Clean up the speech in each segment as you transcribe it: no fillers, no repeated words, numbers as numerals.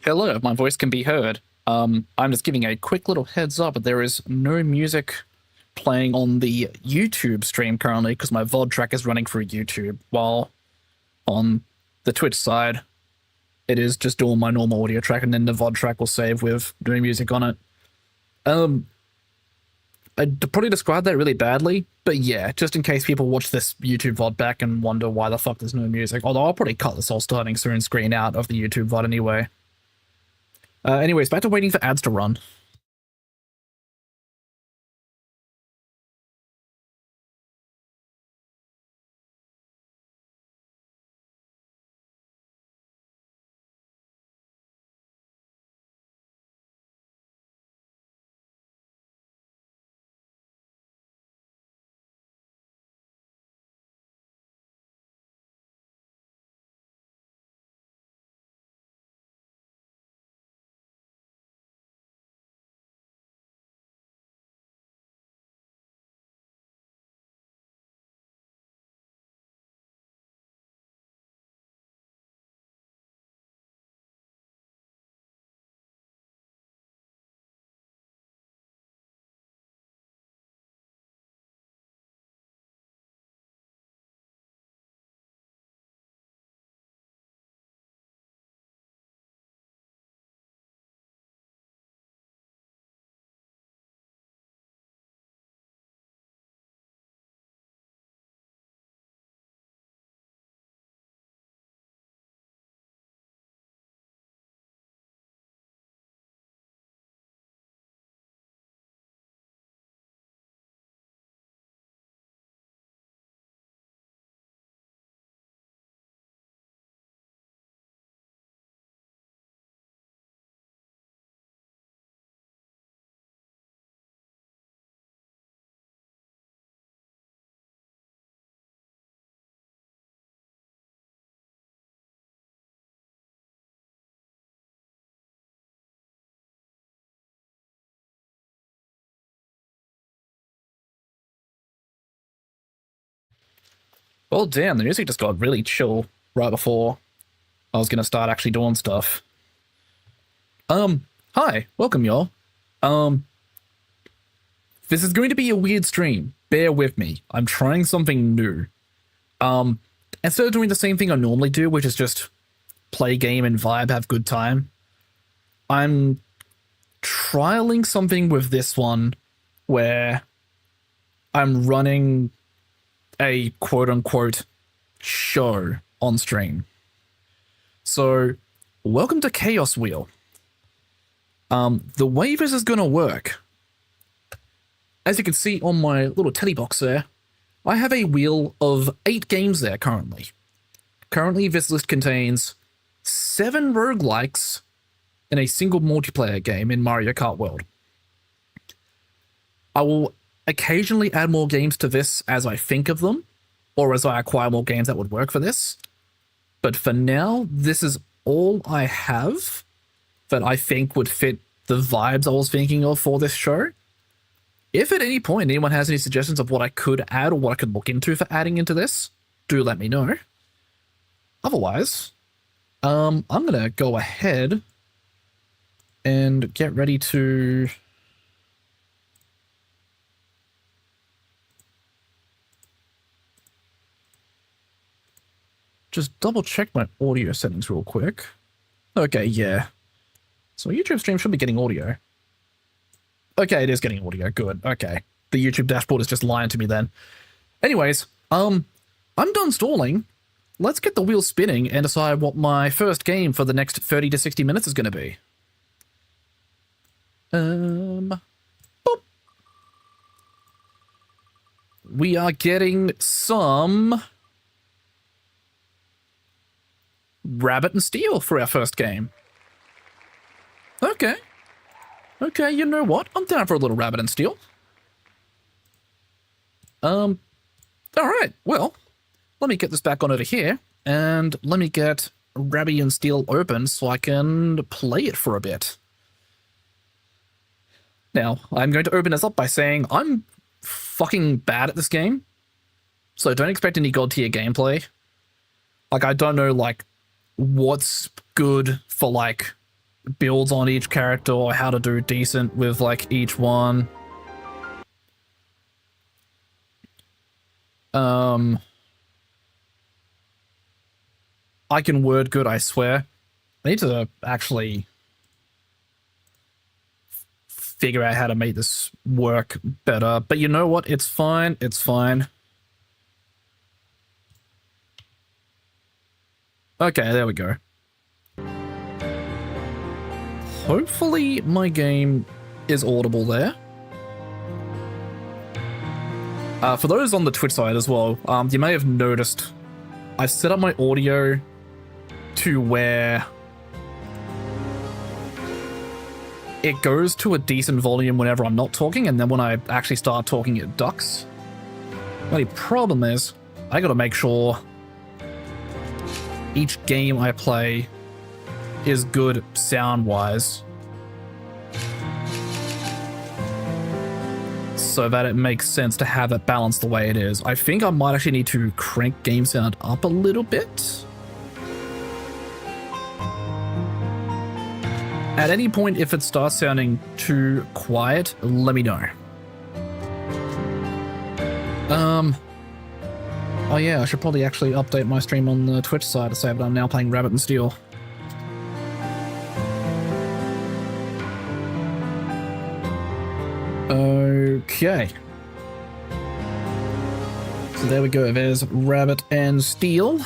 Hello, my voice can be heard. I'm just giving a quick little heads up. There is no music playing on the YouTube stream currently because my VOD track is running through YouTube, while on the Twitch side, it is just doing my normal audio track, and then the VOD track will save with doing music on it. Um, I'd probably describe that really badly, but yeah, just in case people watch this YouTube VOD back and wonder why the fuck there's no music. Although I'll probably cut this whole starting soon screen out of the YouTube VOD anyway. Anyways, back to waiting for ads to run. Well, damn, the music just got really chill right before I was gonna start actually doing stuff. Hi, welcome y'all. Um, this is going to be a weird stream. Bear with me. I'm trying something new. Um, Instead of doing the same thing I normally do, which is just play game and vibe, have good time, I'm trialing something with this one where I'm running a quote unquote show on stream. So, welcome to Chaos Wheel. The way this is gonna work, as you can see on my little teddy box there, I have a wheel of 8 games there currently. Currently, this list contains 7 roguelikes and a single multiplayer game in Mario Kart World. I will occasionally add more games to this as I think of them, or as I acquire more games that would work for this. But for now, this is all I have that I think would fit the vibes I was thinking of for this show. If at any point anyone has any suggestions of what I could add or what I could look into for adding into this, do let me know. Otherwise, I'm gonna go ahead and get ready to just double check my audio settings real quick. Okay, yeah. So YouTube stream should be getting audio. Okay, it is getting audio. Good. Okay. The YouTube dashboard is just lying to me then. Anyways, I'm done stalling. Let's get the wheel spinning and decide what my first game for the next 30 to 60 minutes is going to be. Boop. We are getting some Rabbit and Steel for our first game. Okay. Okay, you know what? I'm down for a little Rabbit and Steel. Alright, well, let me get this back on over here, and let me get Rabbit and Steel open so I can play it for a bit. Now, I'm going to open this up by saying I'm fucking bad at this game, so don't expect any god tier gameplay. Like, I don't know, like, what's good for, like, builds on each character or how to do decent with like each one. I can word good, I swear. I need to actually figure out how to make this work better. But you know what? It's fine. It's fine. Okay, there we go. Hopefully my game is audible there. For those on the Twitch side as well, you may have noticed I've set up my audio to where it goes to a decent volume whenever I'm not talking, and then when I actually start talking, it ducks. The only problem is I gotta make sure each game I play is good sound-wise, so that it makes sense to have it balanced the way it is. I think I might actually need to crank game sound up a little bit. At any point, if it starts sounding too quiet, let me know. Oh yeah, I should probably actually update my stream on the Twitch side to say that I'm now playing Rabbit and Steel. Okay. So there we go, there's Rabbit and Steel.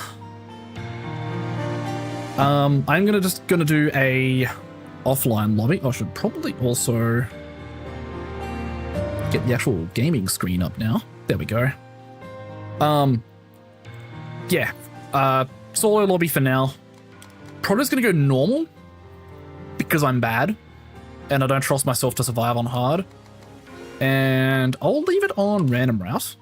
I'm gonna do a offline lobby. I should probably also get the actual gaming screen up now. There we go. Yeah. Solo lobby for now. Probably just gonna go normal because I'm bad and I don't trust myself to survive on hard. And I'll leave it on random route.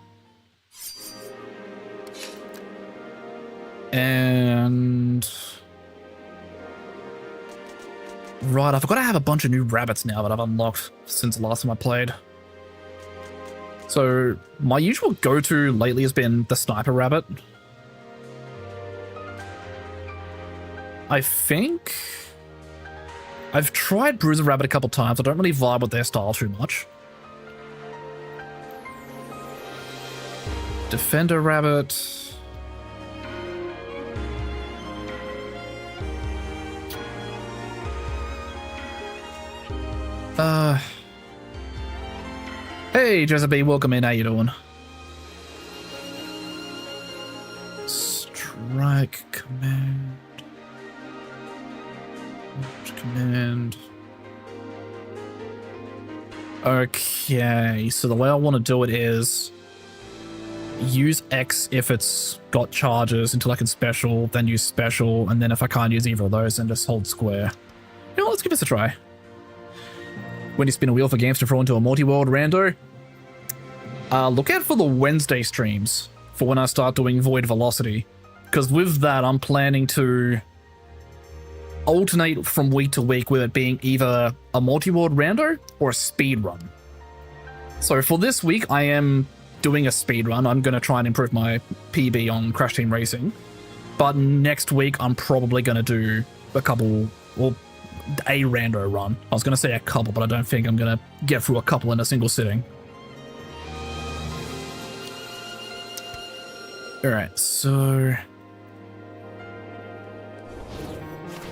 And right, I forgot I have a bunch of new rabbits now that I've unlocked since the last time I played. So my usual go-to lately has been the sniper rabbit. I think I've tried Bruiser Rabbit a couple times. I don't really vibe with their style too much. Defender Rabbit. Hey, Jezebel, welcome in. How you doing? Strike command. Command. Okay, so the way I want to do it is use X if it's got charges until I can special, then use special, and then if I can't use either of those, then just hold square. You know, let's give this a try. When you spin a wheel for games to throw into a multi-world rando, look out for the Wednesday streams for when I start doing Void Velocity, because with that I'm planning to alternate from week to week with it being either a multi-world rando or a speed run. So for this week I am doing a speed run. I'm going to try and improve my PB on Crash Team Racing, but next week I'm probably going to do a couple, well, a rando run. I was going to say a couple, but I don't think I'm going to get through a couple in a single sitting. Alright, so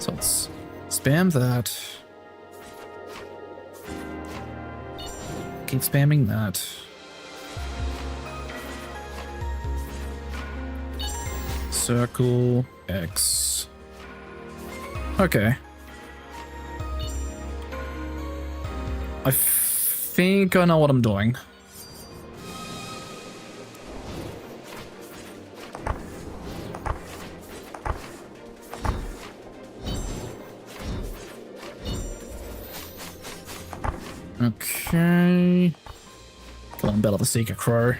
let's spam that. Keep spamming that. Circle X. Okay. I think I know what I'm doing. Okay. Come on, Bella the Seeker Crow.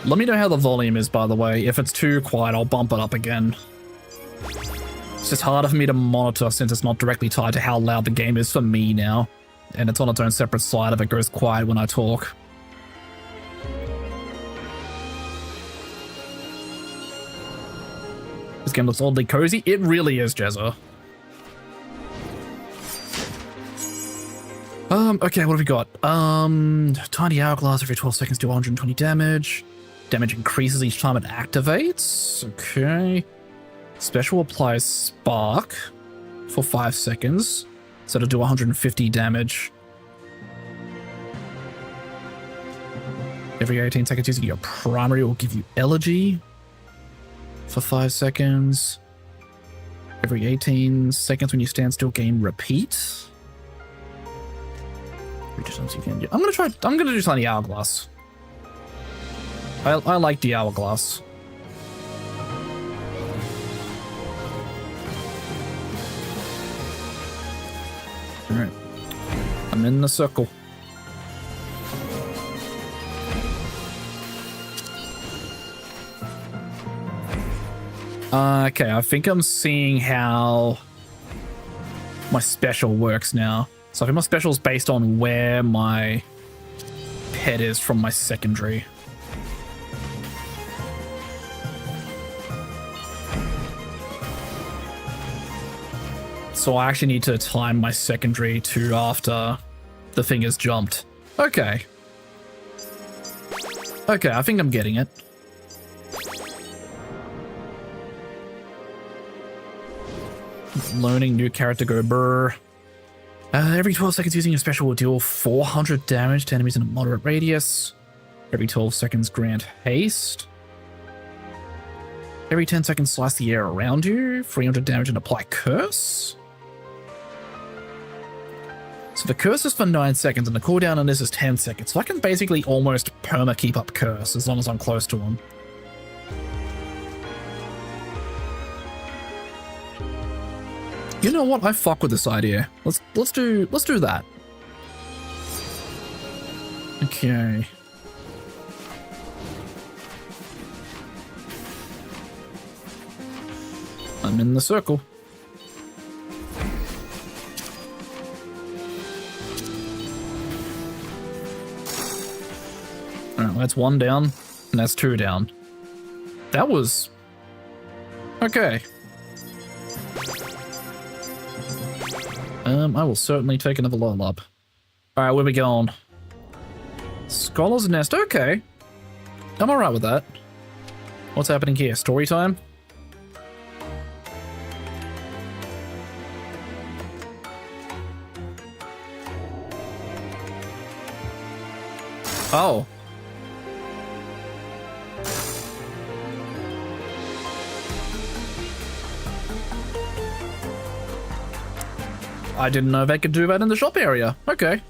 Let me know how the volume is, by the way. If it's too quiet, I'll bump it up again. It's just harder for me to monitor since it's not directly tied to how loud the game is for me now. And it's on its own separate side if it goes quiet when I talk. game looks oddly cozy. It really is, Jezza. Okay, what have we got? Tiny hourglass every 12 seconds, do 120 damage. Damage increases each time it activates. Okay. Special applies spark for 5 seconds. So it'll do 150 damage. Every 18 seconds using your primary will give you elegy for 5 seconds. Every 18 seconds when you stand still, gain repeat. I'm gonna do tiny hourglass. I like the hourglass. Alright. I'm in the circle. Okay, I think I'm seeing how my special works now. So I think my special is based on where my pet is from my secondary. So I actually need to time my secondary to after the thing has jumped. Okay. Okay, I think I'm getting it. Learning new character go brr. Every 12 seconds using a special will deal 400 damage to enemies in a moderate radius. Every 12 seconds grant haste. Every 10 seconds slice the air around you. 300 damage and apply curse. So the curse is for 9 seconds and the cooldown on this is 10 seconds. So I can basically almost perma keep up curse as long as I'm close to him. You know what? I fuck with this idea. Let's do that. Okay. I'm in the circle. Alright, that's 1 down, and that's 2 down. That was... okay. I will certainly take another level up. Alright, where we going? Scholar's Nest, okay. I'm alright with that. What's happening here? Story time? Oh. I didn't know they could do that in the shop area. Okay.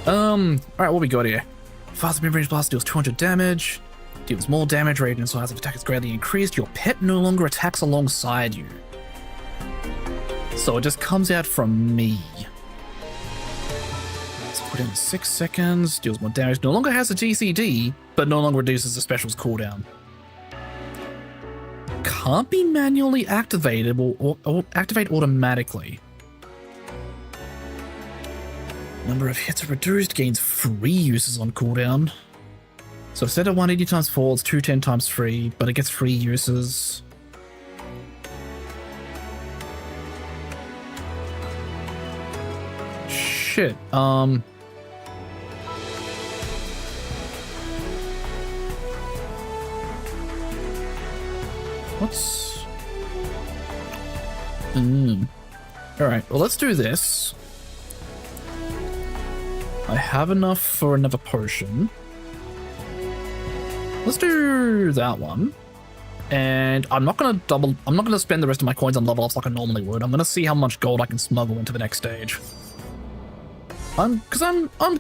Alright, what we got here? Faster mid-range blast deals 200 damage. Deals more damage, rate and size of attack is greatly increased. Your pet no longer attacks alongside you. So it just comes out from me. Let's put in 6 seconds. Deals more damage. No longer has a GCD, but no longer reduces the special's cooldown. Can't be manually activated or activate automatically. Number of hits are reduced, gains 3 uses on cooldown. So instead of 180 times 4, it's 210 times 3, but it gets 3 uses. Shit, what's... Alright, well let's do this. I have enough for another potion. Let's do that one. And I'm not gonna spend the rest of my coins on level ups like I normally would. I'm gonna see how much gold I can smuggle into the next stage. I'm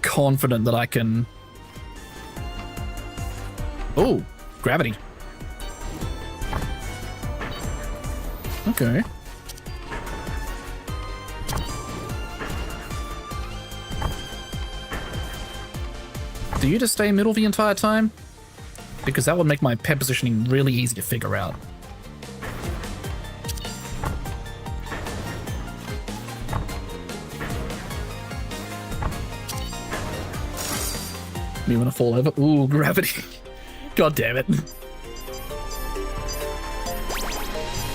confident that I can... Oh, gravity. Okay. Do you just stay middle the entire time? Because that would make my pet positioning really easy to figure out. Me wanna fall over? Ooh, gravity. God damn it.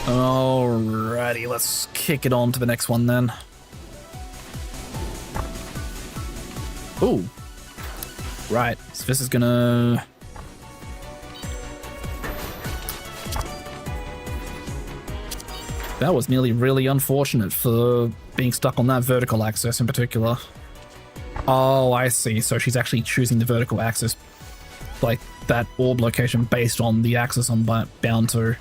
Alrighty, let's kick it on to the next one then. Ooh. Right, so this is gonna... That was nearly really unfortunate for being stuck on that vertical axis in particular. Oh, I see. So she's actually choosing the vertical axis, like that orb location based on the axis I'm bound to.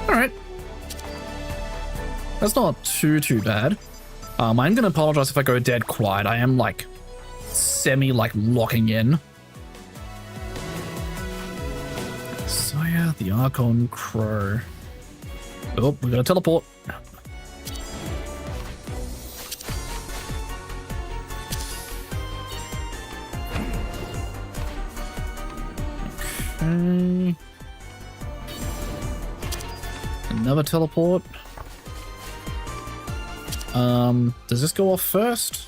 Alright. That's not too bad. I'm gonna apologize if I go dead quiet. I am like locking in. Saya, the Archon Crow. Oh, we gotta teleport. Okay. Another teleport. Does this go off first?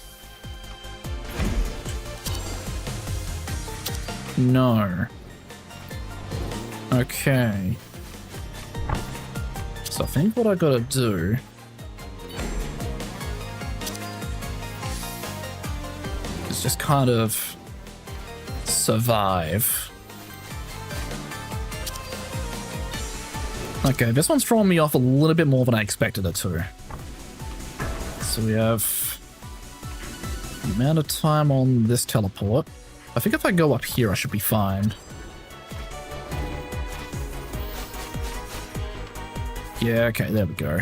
No. Okay. So I think what I gotta do is just kind of survive. Okay, this one's throwing me off a little bit more than I expected it to. So we have the amount of time on this teleport. I think if I go up here, I should be fine. Yeah, okay, there we go.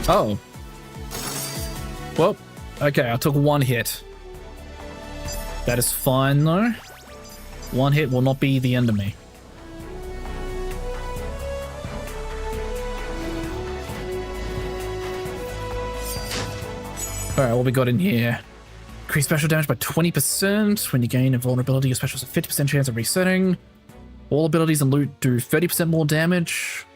Oh. Well, okay, I took one hit. That is fine, though. One hit will not be the end of me. Alright, what we got in here? Increase special damage by 20%. When you gain a vulnerability, your special has a 50% chance of resetting. All abilities and loot do 30% more damage.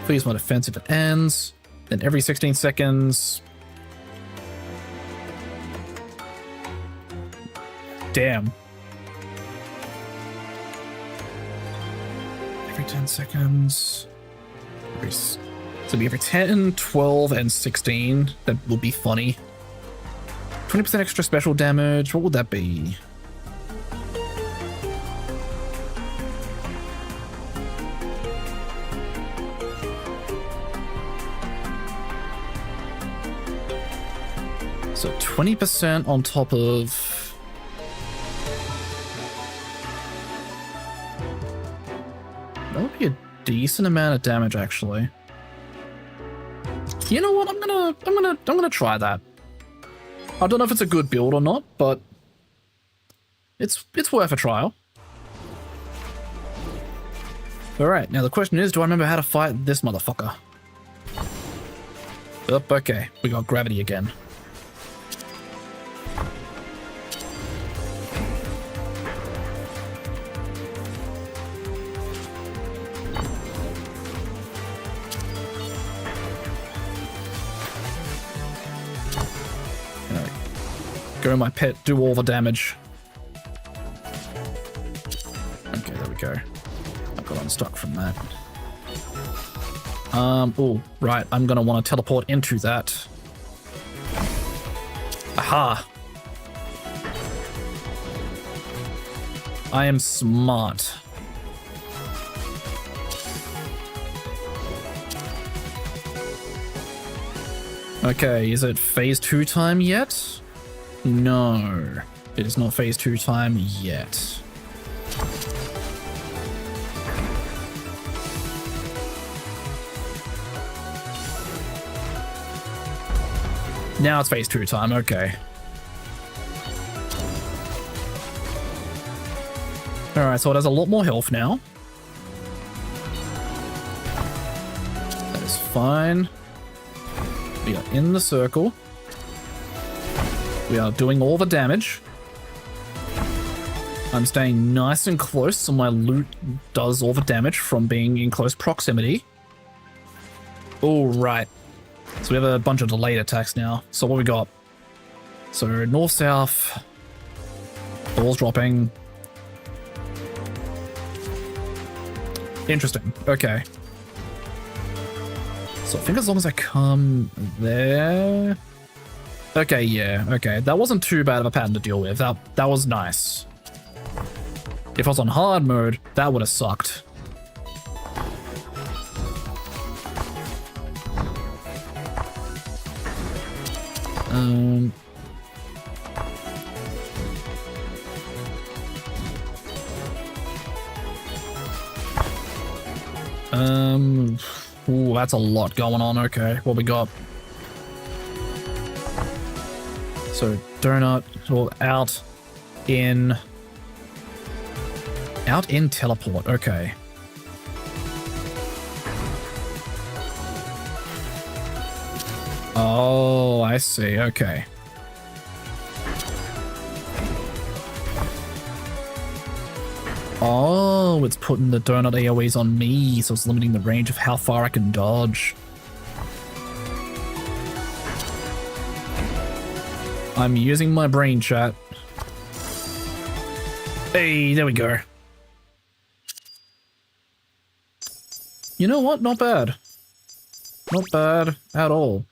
Please my defense if it ends. Then every 16 seconds. Damn. Every 10 seconds. So it'll be every 10, 12, and 16. That would be funny. 20% extra special damage. What would that be? So 20% on top of... That would be a decent amount of damage, actually. You know what? I'm gonna try that. I don't know if it's a good build or not, but it's worth a trial. All right, now the question is, do I remember how to fight this motherfucker? Oh, okay, we got gravity again. Go, my pet, do all the damage. Okay, there we go. I got unstuck from that. Oh, right, I'm gonna want to teleport into that. Aha! I am smart. Okay, is it phase 2 time yet? No, it is not phase 2 time yet. Now it's phase 2 time, okay. Alright, so it has a lot more health now. That is fine. We are in the circle. We are doing all the damage. I'm staying nice and close so my loot does all the damage from being in close proximity. All right. So we have a bunch of delayed attacks now. So what we got? So north-south. Balls dropping. Interesting. Okay. So I think as long as I come there... Okay, yeah. Okay. That wasn't too bad of a pattern to deal with. That was nice. If I was on hard mode, that would have sucked. Ooh, that's a lot going on. Okay, what we got? So, donut, or out in teleport. Okay. Oh, I see. Okay. Oh, it's putting the donut AoEs on me, so it's limiting the range of how far I can dodge. I'm using my brain, chat. Hey, there we go. You know what? Not bad. Not bad at all.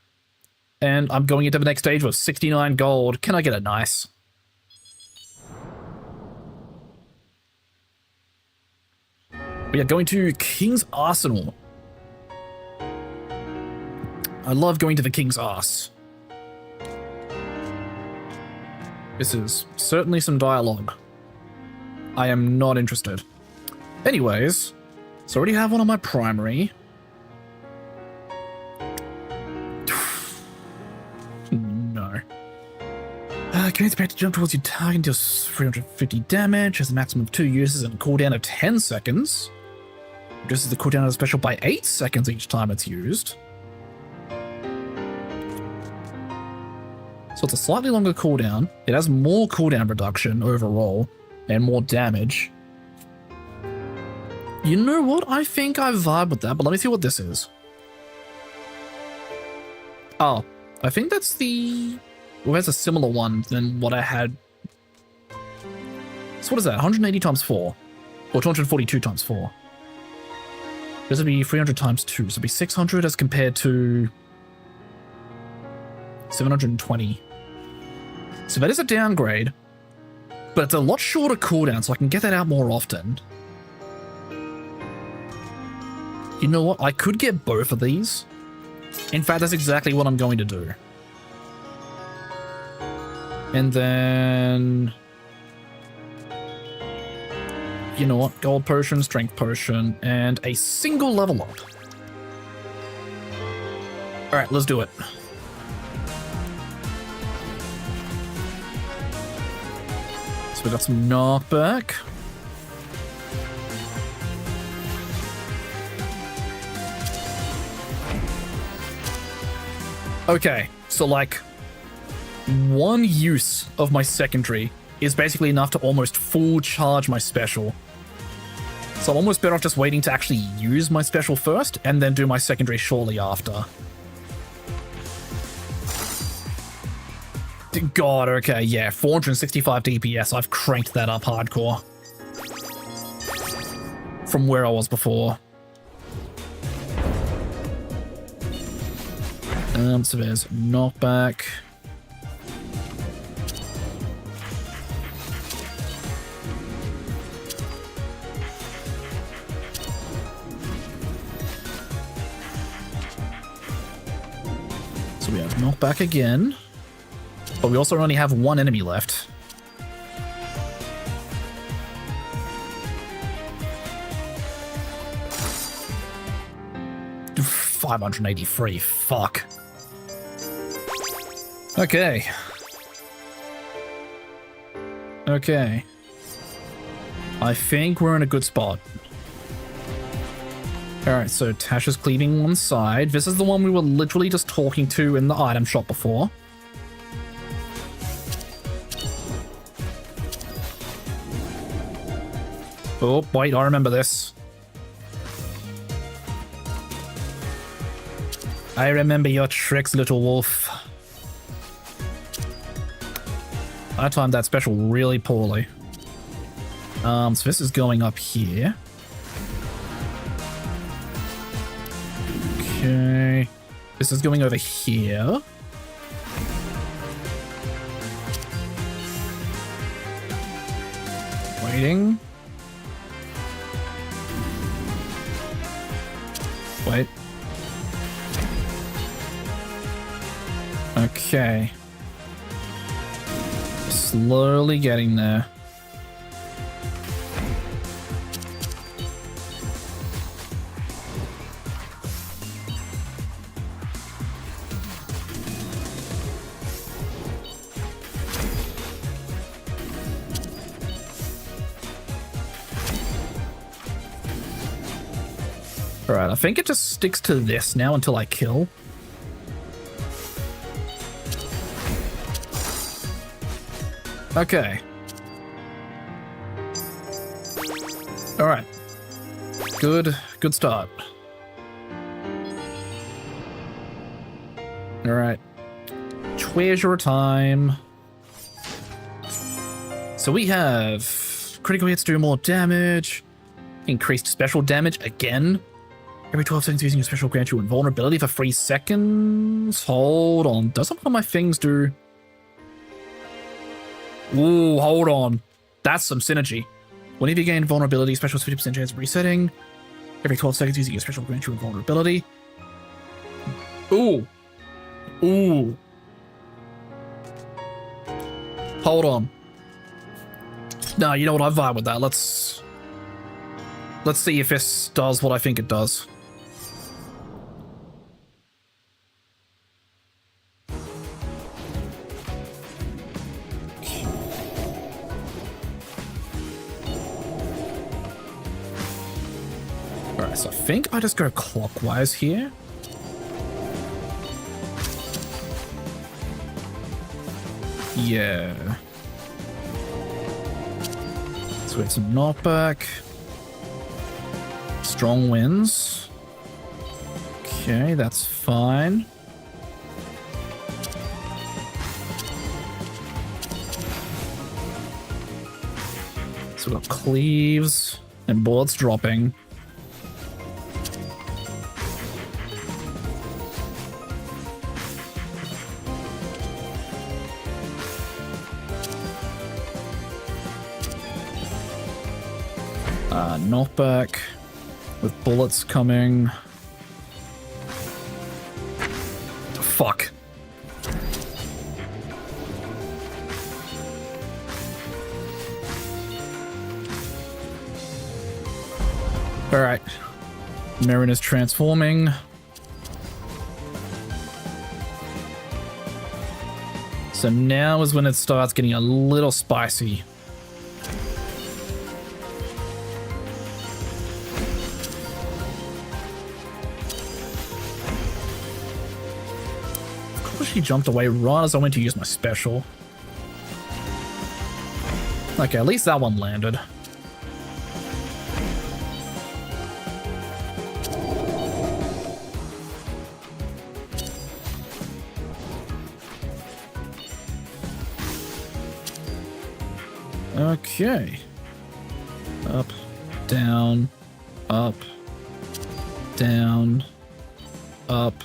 And I'm going into the next stage with 69 gold. Can I get a nice? We are going to King's Arsenal. I love going to the King's Arse. This is certainly some dialogue. I am not interested. Anyways, so I already have one on my primary. No. Can you expect to jump towards your target and deal 350 damage, has a maximum of 2 uses and a cooldown of 10 seconds. Reduces the cooldown of the special by 8 seconds each time it's used. So it's a slightly longer cooldown. It has more cooldown reduction overall and more damage. You know what? I think I vibe with that, but let me see what this is. Oh, I think that's the... Well, that's a similar one than what I had. So what is that? 180 times 4. Or 242 times 4. This would be 300 times 2. So it'd be 600 as compared to 720. So that is a downgrade, but it's a lot shorter cooldown, so I can get that out more often. You know what? I could get both of these. In fact, that's exactly what I'm going to do. And then... You know what? Gold potion, strength potion, and a single level up. Alright, let's do it. So we got some knockback. Okay, so like one use of my secondary is basically enough to almost full charge my special. So I'm almost better off just waiting to actually use my special first and then do my secondary shortly after. God, okay, yeah, 465 DPS. I've cranked that up hardcore from where I was before. So there's knockback. So we have knockback again. But we also only have one enemy left. $583, fuck. Okay. Okay. I think we're in a good spot. Alright, so Tasha's cleaving one side. This is the one we were literally just talking to in the item shop before. Oh, wait, I remember this. I remember your tricks, little wolf. I timed that special really poorly. So this is going up here. Okay. This is going over here. Waiting. Wait. Okay. Slowly getting there. Alright, I think it just sticks to this now until I kill. Okay. Alright. Good start. Alright. Treasure time. So we have critical hits do more damage. Increased special damage again. Every 12 seconds using a special grants you invulnerability for 3 seconds. Hold on. Does some of my things do... Ooh, hold on. That's some synergy. Whenever you gain vulnerability, special 50% chance of resetting. Every 12 seconds using a special grants you invulnerability. Ooh. Ooh. Hold on. Nah, you know what? I vibe with that. Let's see if this does what I think it does. Alright, so I think I just go clockwise here. Yeah. So it's a knockback. Strong winds. Okay, that's fine. So we've got cleaves and bullets dropping. Knockback with bullets coming. Fuck. Alright. Marin is transforming. So now is when it starts getting a little spicy. She jumped away right as I went to use my special. Okay, at least that one landed. Okay. Up, down, up, down, up,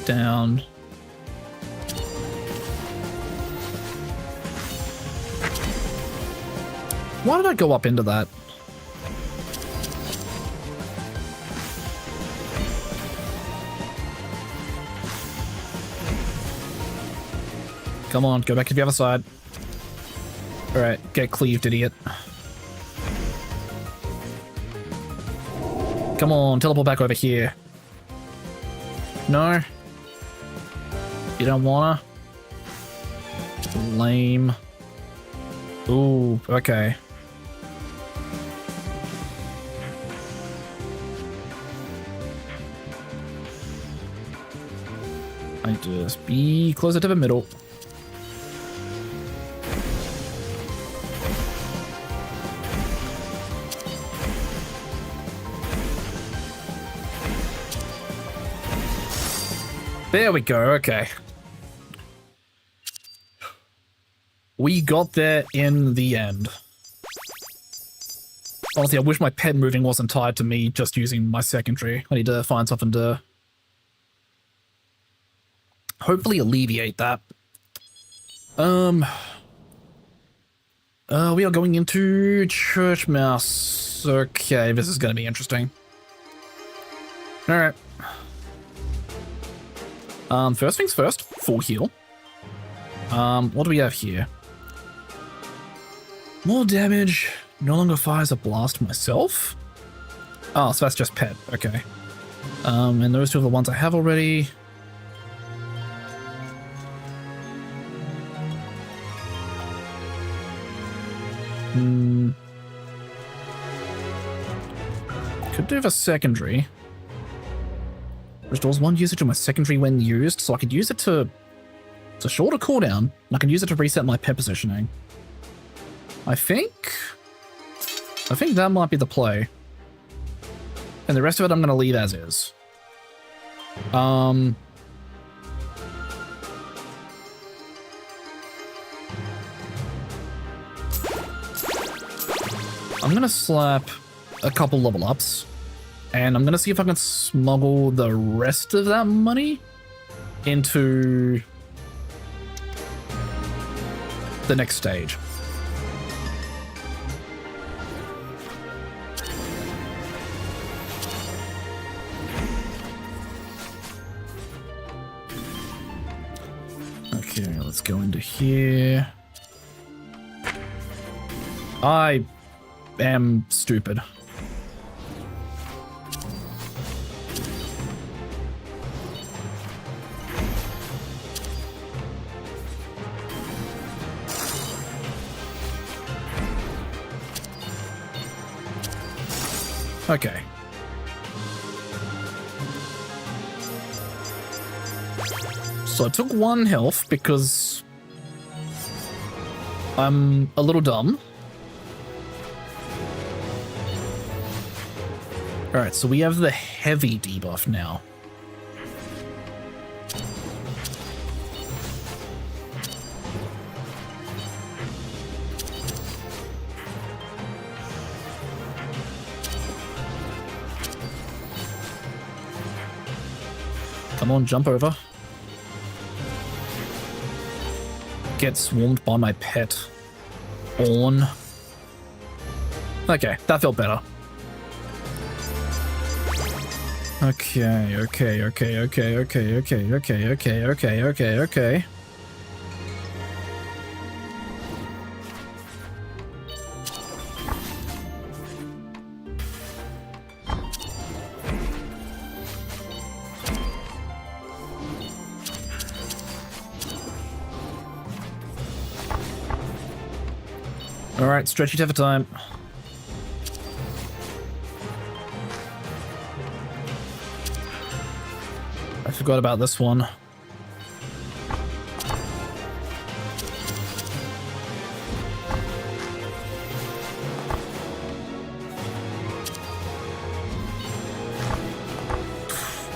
down. Why did I go up into that? Come on, go back to the other side. Alright, get cleaved, idiot. Come on, teleport back over here. No? You don't wanna? Lame. Ooh, okay. I just be closer to the middle. There we go, okay. We got there in the end. Honestly, I wish my pet moving wasn't tied to me just using my secondary. I need to find something to hopefully alleviate that. We are going into Church Mouse. Okay, this is going to be interesting. Alright. First things first, full heal. What do we have here? More damage. No longer fires a blast myself. Oh, so that's just pet. Okay. And those two are the ones I have already. Could do the secondary. Restores one usage of my secondary when used, so I could use it to... It's a shorter cooldown, and I can use it to reset my pet positioning. I think that might be the play. And the rest of it I'm going to leave as is. I'm going to slap a couple level ups, and I'm going to see if I can smuggle the rest of that money into the next stage. Okay, let's go into here. I am stupid. Okay. So I took 1 health because I'm a little dumb. Alright, so we have the heavy debuff now. Come on, jump over. Get swarmed by my pet. Orn. Okay, that felt better. Okay. Alright, stretchy tether time. I forgot about this one.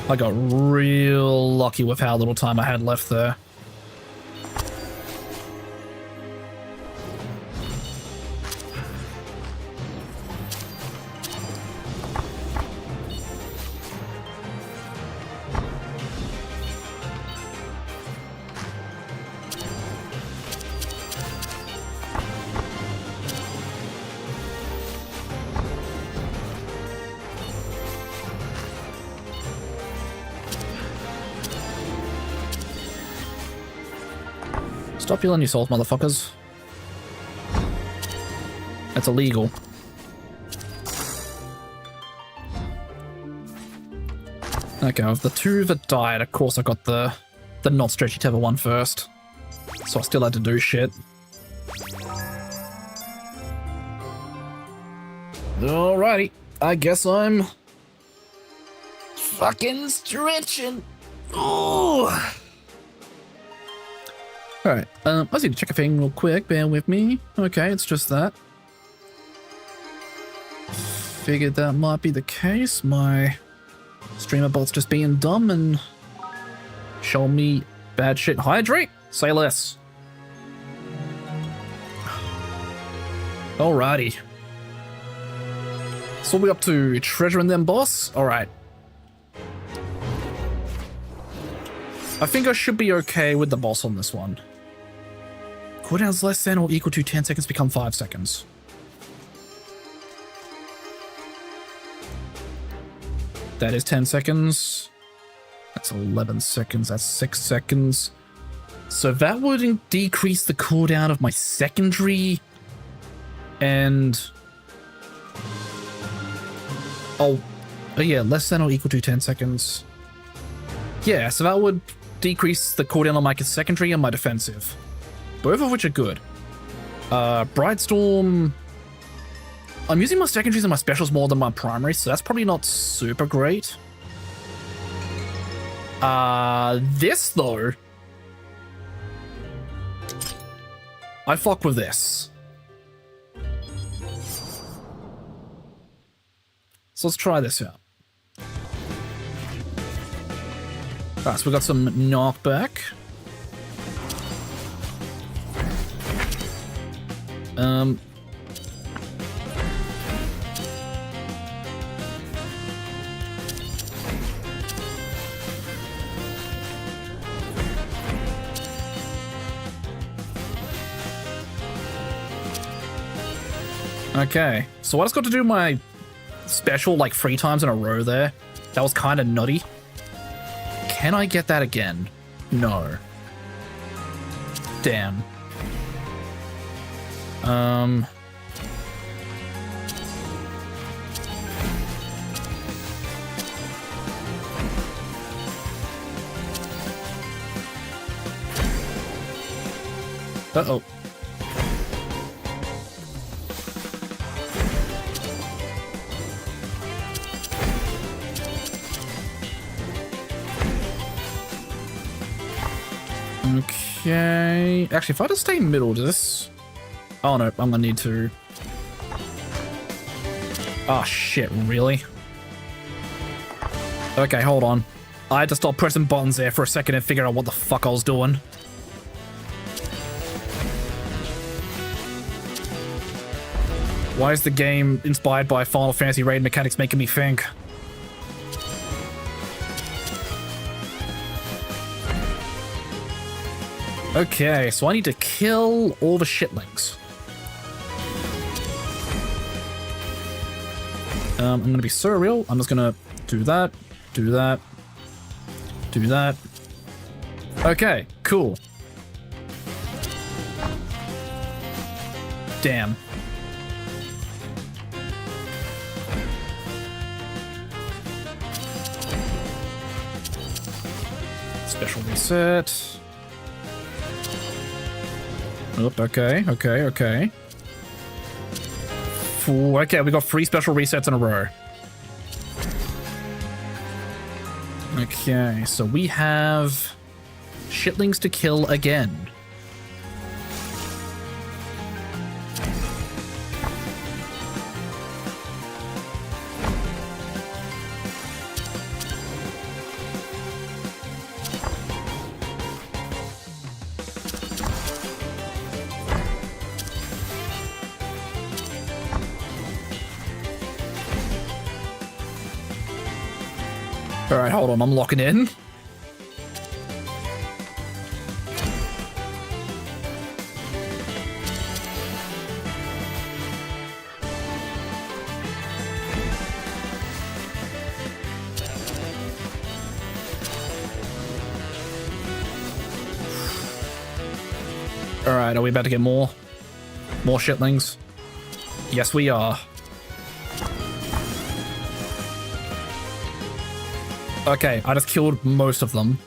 I got real lucky with how little time I had left there. Stop healing yourself, motherfuckers. That's illegal. Okay, of the 2 that died, of course I got the not stretchy tether one first. So I still had to do shit. Alrighty, I guess I'm fucking stretching. Ooh. Alright, I just need to check a thing real quick, bear with me. Okay, it's just that. Figured that might be the case. My streamer bot's just being dumb and Show me bad shit. Hydrate? Say less. Alrighty. So we up to treasure and then boss? Alright. I think I should be okay with the boss on this one. Cooldowns less than or equal to 10 seconds become 5 seconds. That is 10 seconds. That's 11 seconds. That's 6 seconds. So that would decrease the cooldown of my secondary. And... Oh yeah, less than or equal to 10 seconds. Yeah, so that would decrease the cooldown on my secondary and my defensive. Both of which are good. Brightstorm... I'm using my secondaries and my specials more than my primaries, so that's probably not super great. This though... I fuck with this. So let's try this out. Alright, so we got some knockback. Okay, so I just got to do my special like 3 times in a row there. That was kind of nutty. Can I get that again? No. Damn. Uh-oh. Okay. Actually, if I just stay middle, does this... Oh no, I'm gonna need to... Oh shit, really? Okay, hold on. I had to stop pressing buttons there for a second and figure out what the fuck I was doing. Why is the game inspired by Final Fantasy raid mechanics making me think? Okay, so I need to kill all the shitlings. I'm gonna be so real. I'm just gonna do that, do that, do that. Okay, cool. Damn. Special reset. Oh, okay, okay, okay. Ooh, okay, we got 3 special resets in a row. Okay, so we have shitlings to kill again. Alright, hold on, I'm locking in. Alright, are we about to get more? More shitlings? Yes, we are. Okay, I just killed most of them.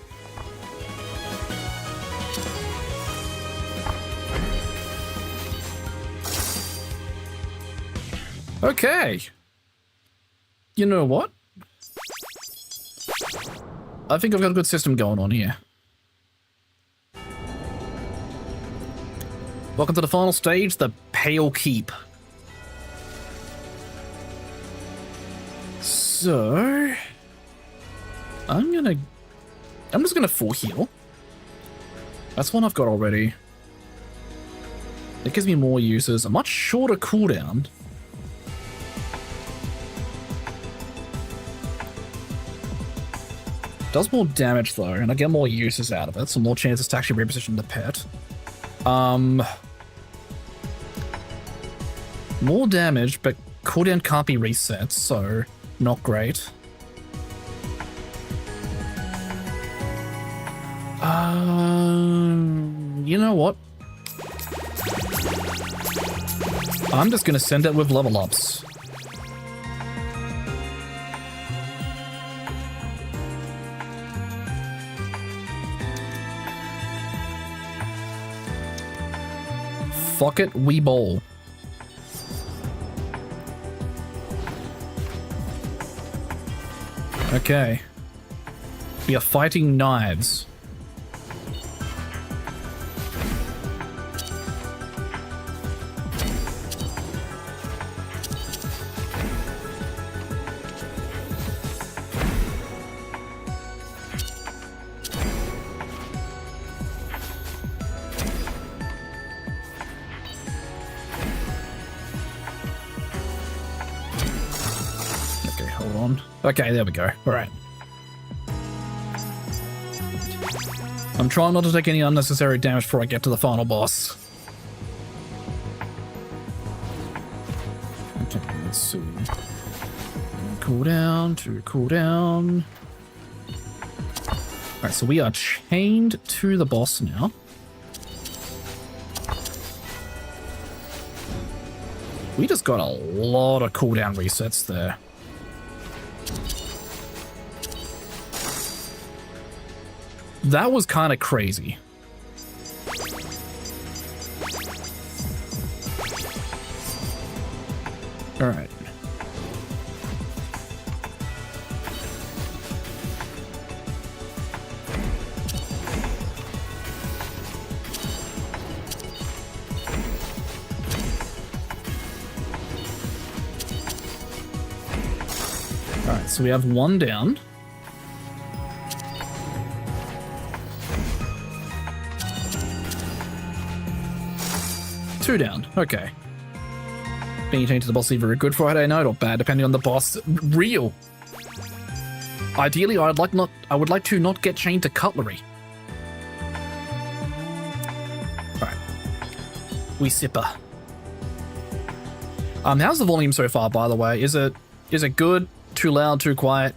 Okay. You know what? I think I've got a good system going on here. Welcome to the final stage, the Pale Keep. So... I'm gonna I'm just gonna full heal. That's one I've got already. It gives me more uses, a much shorter cooldown. Does more damage though, and I get more uses out of it, so more chances to actually reposition the pet. More damage, but cooldown can't be reset, so not great. You know what? I'm just gonna send it with level ups. Fuck it, we bowl. Okay. We are fighting knives. Okay, there we go. All right. I'm trying not to take any unnecessary damage before I get to the final boss. Okay, let's see. Cooldown to cooldown. All right, so we are chained to the boss now. We just got a lot of cooldown resets there. That was kind of crazy. All right. All right, so we have one down. Two down. Okay. Being chained to the boss either a good Friday night or bad, depending on the boss. Real. Ideally, I would like to not get chained to cutlery. Alright. We sipper. How's the volume so far, by the way? Is it good? Too loud? Too quiet?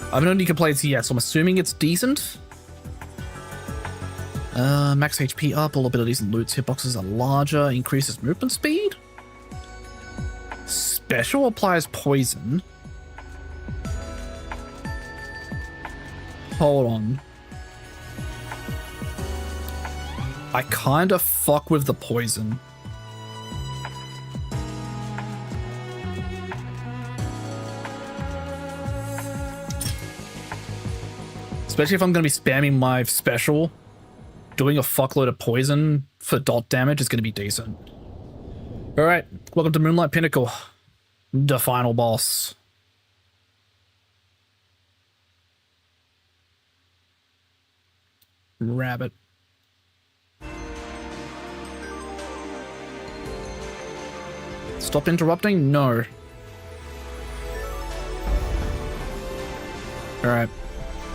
I haven't heard any complaints yet, so I'm assuming it's decent. Max HP up, all abilities and loots, hitboxes are larger, increases movement speed. Special applies poison. Hold on. I kinda fuck with the poison. Especially if I'm gonna be spamming my special. Doing a fuckload of poison for dot damage is going to be decent. Alright, welcome to Moonlight Pinnacle. The final boss. Rabbit. Stop interrupting? No. Alright,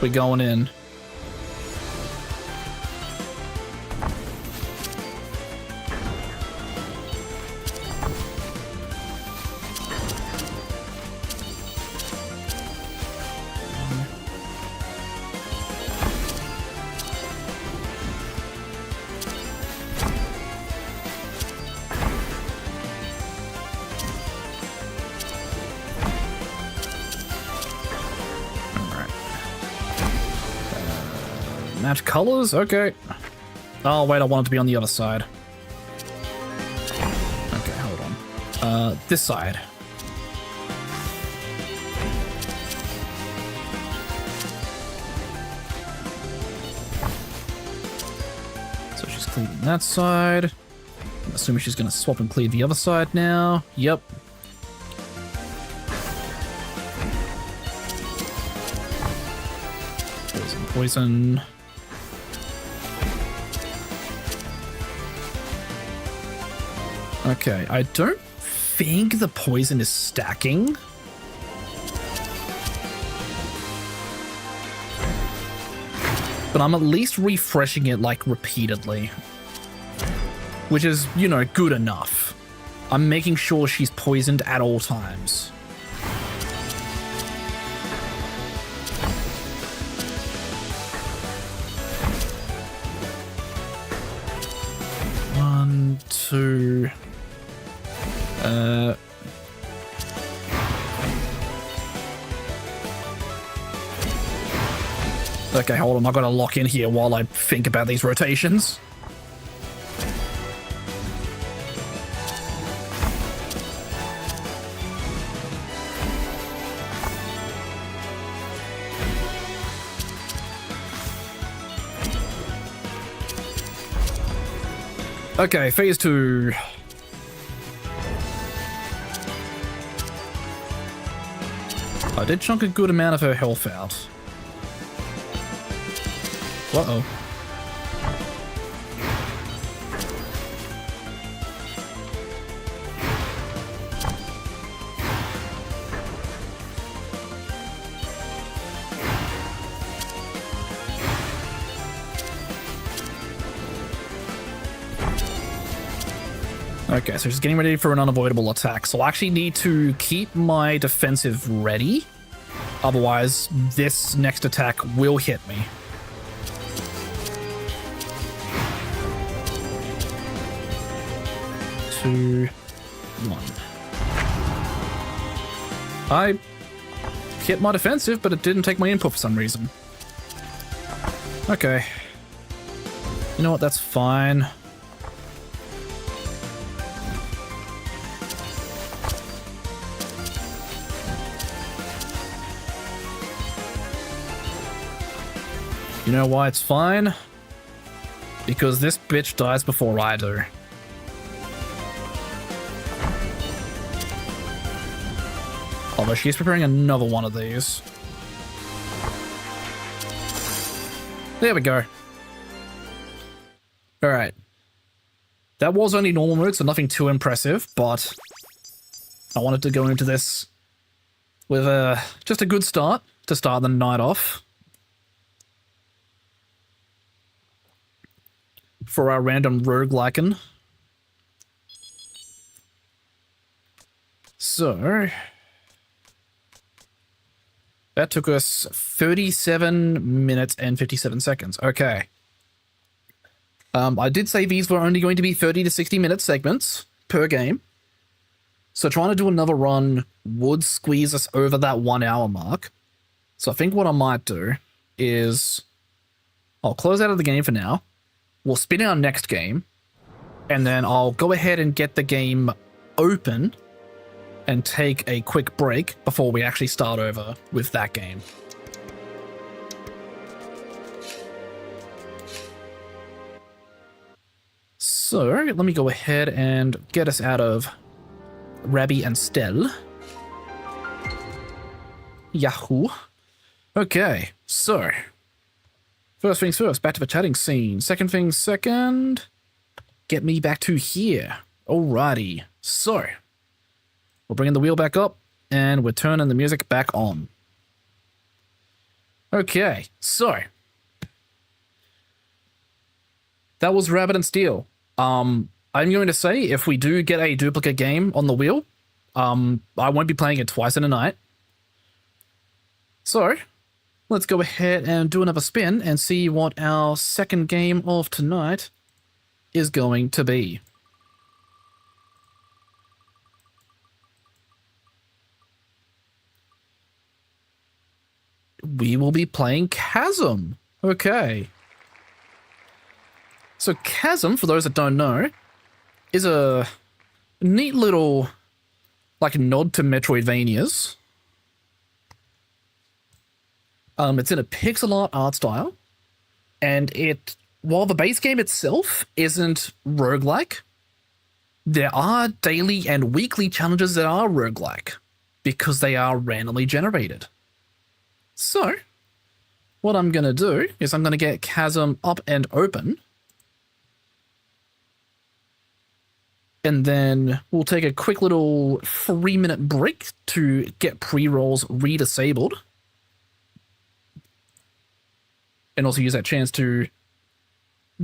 we're going in. Match colors? Okay. Oh, wait, I want it to be on the other side. Okay, hold on. This side. So she's cleaning that side. I'm assuming she's going to swap and clear the other side now. Yep. poison. Okay, I don't think the poison is stacking. But I'm at least refreshing it, like, repeatedly. Which is, you know, good enough. I'm making sure she's poisoned at all times. One, two... Okay, hold on. I gotta lock in here while I think about these rotations. Okay, phase 2. I did chunk a good amount of her health out. Uh-oh. Okay, so she's getting ready for an unavoidable attack. So I actually need to keep my defensive ready. Otherwise, this next attack will hit me. Two, one. I hit my defensive, but it didn't take my input for some reason. Okay. You know what? That's fine. You know why it's fine? Because this bitch dies before I do. Although she's preparing another one of these. There we go. Alright. That was only normal mode, so nothing too impressive, but I wanted to go into this with just a good start to start the night off. For our random rogueliken. So that took us 37 minutes and 57 seconds. Okay. I did say these were only going to be 30 to 60 minute segments per game. So trying to do another run would squeeze us over that 1 hour mark. So I think what I might do is I'll close out of the game for now. We'll spin our next game, and then I'll go ahead and get the game open and take a quick break before we actually start over with that game. So, let me go ahead and get us out of Rabbi and Stell. Yahoo. Okay, so first things first, back to the chatting scene. Second things second, get me back to here. Alrighty, so we're bringing the wheel back up and we're turning the music back on. Okay, so that was Rabbit and Steel. I'm going to say if we do get a duplicate game on the wheel, I won't be playing it twice in a night. So let's go ahead and do another spin and see what our second game of tonight is going to be. We will be playing Chasm. Okay. So Chasm, for those that don't know, is a neat little, like, nod to Metroidvanias. It's in a pixel art style, and while the base game itself isn't roguelike, there are daily and weekly challenges that are roguelike, because they are randomly generated. So, what I'm going to do is I'm going to get Chasm up and open. And then we'll take a quick little 3-minute break to get pre-rolls re-disabled. And also use that chance to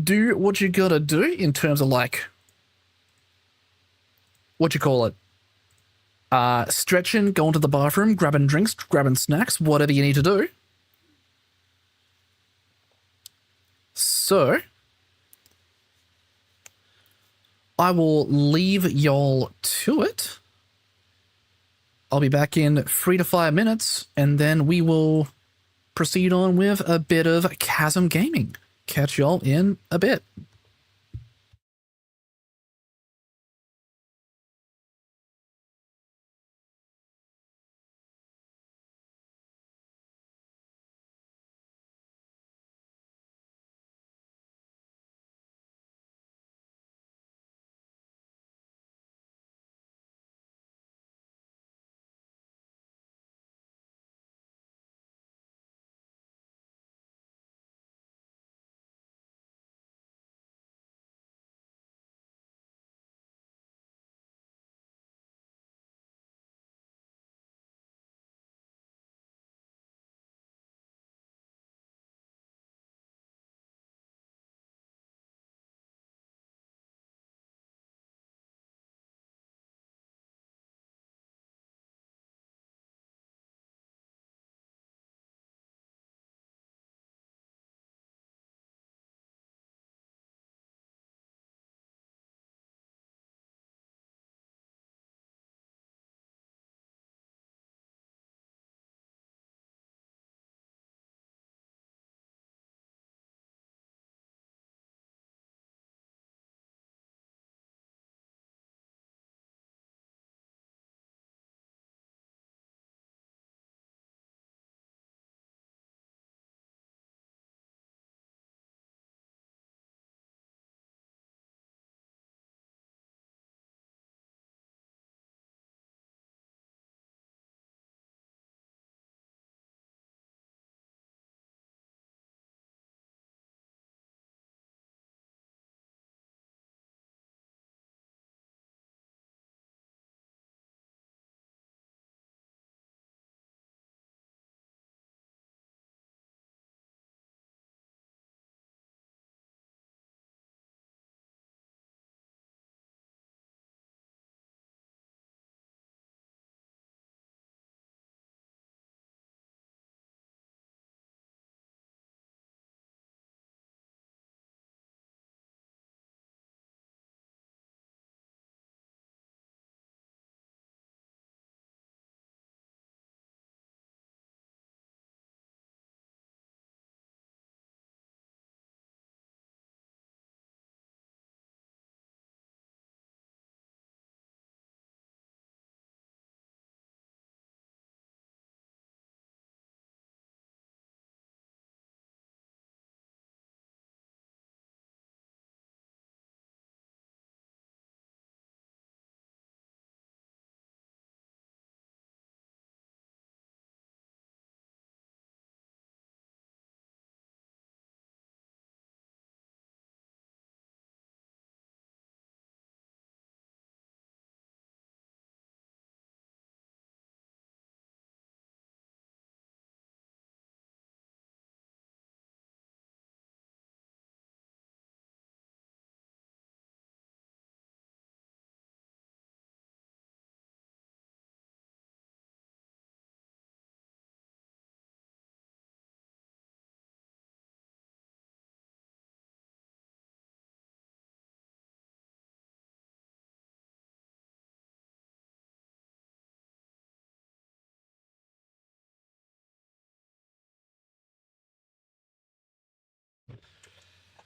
do what you gotta do in terms of like, what you call it? Stretching, going to the bathroom, grabbing drinks, grabbing snacks, whatever you need to do. So, I will leave y'all to it. I'll be back in 3 to 5 minutes, and then we will proceed on with a bit of Chasm gaming. Catch y'all in a bit.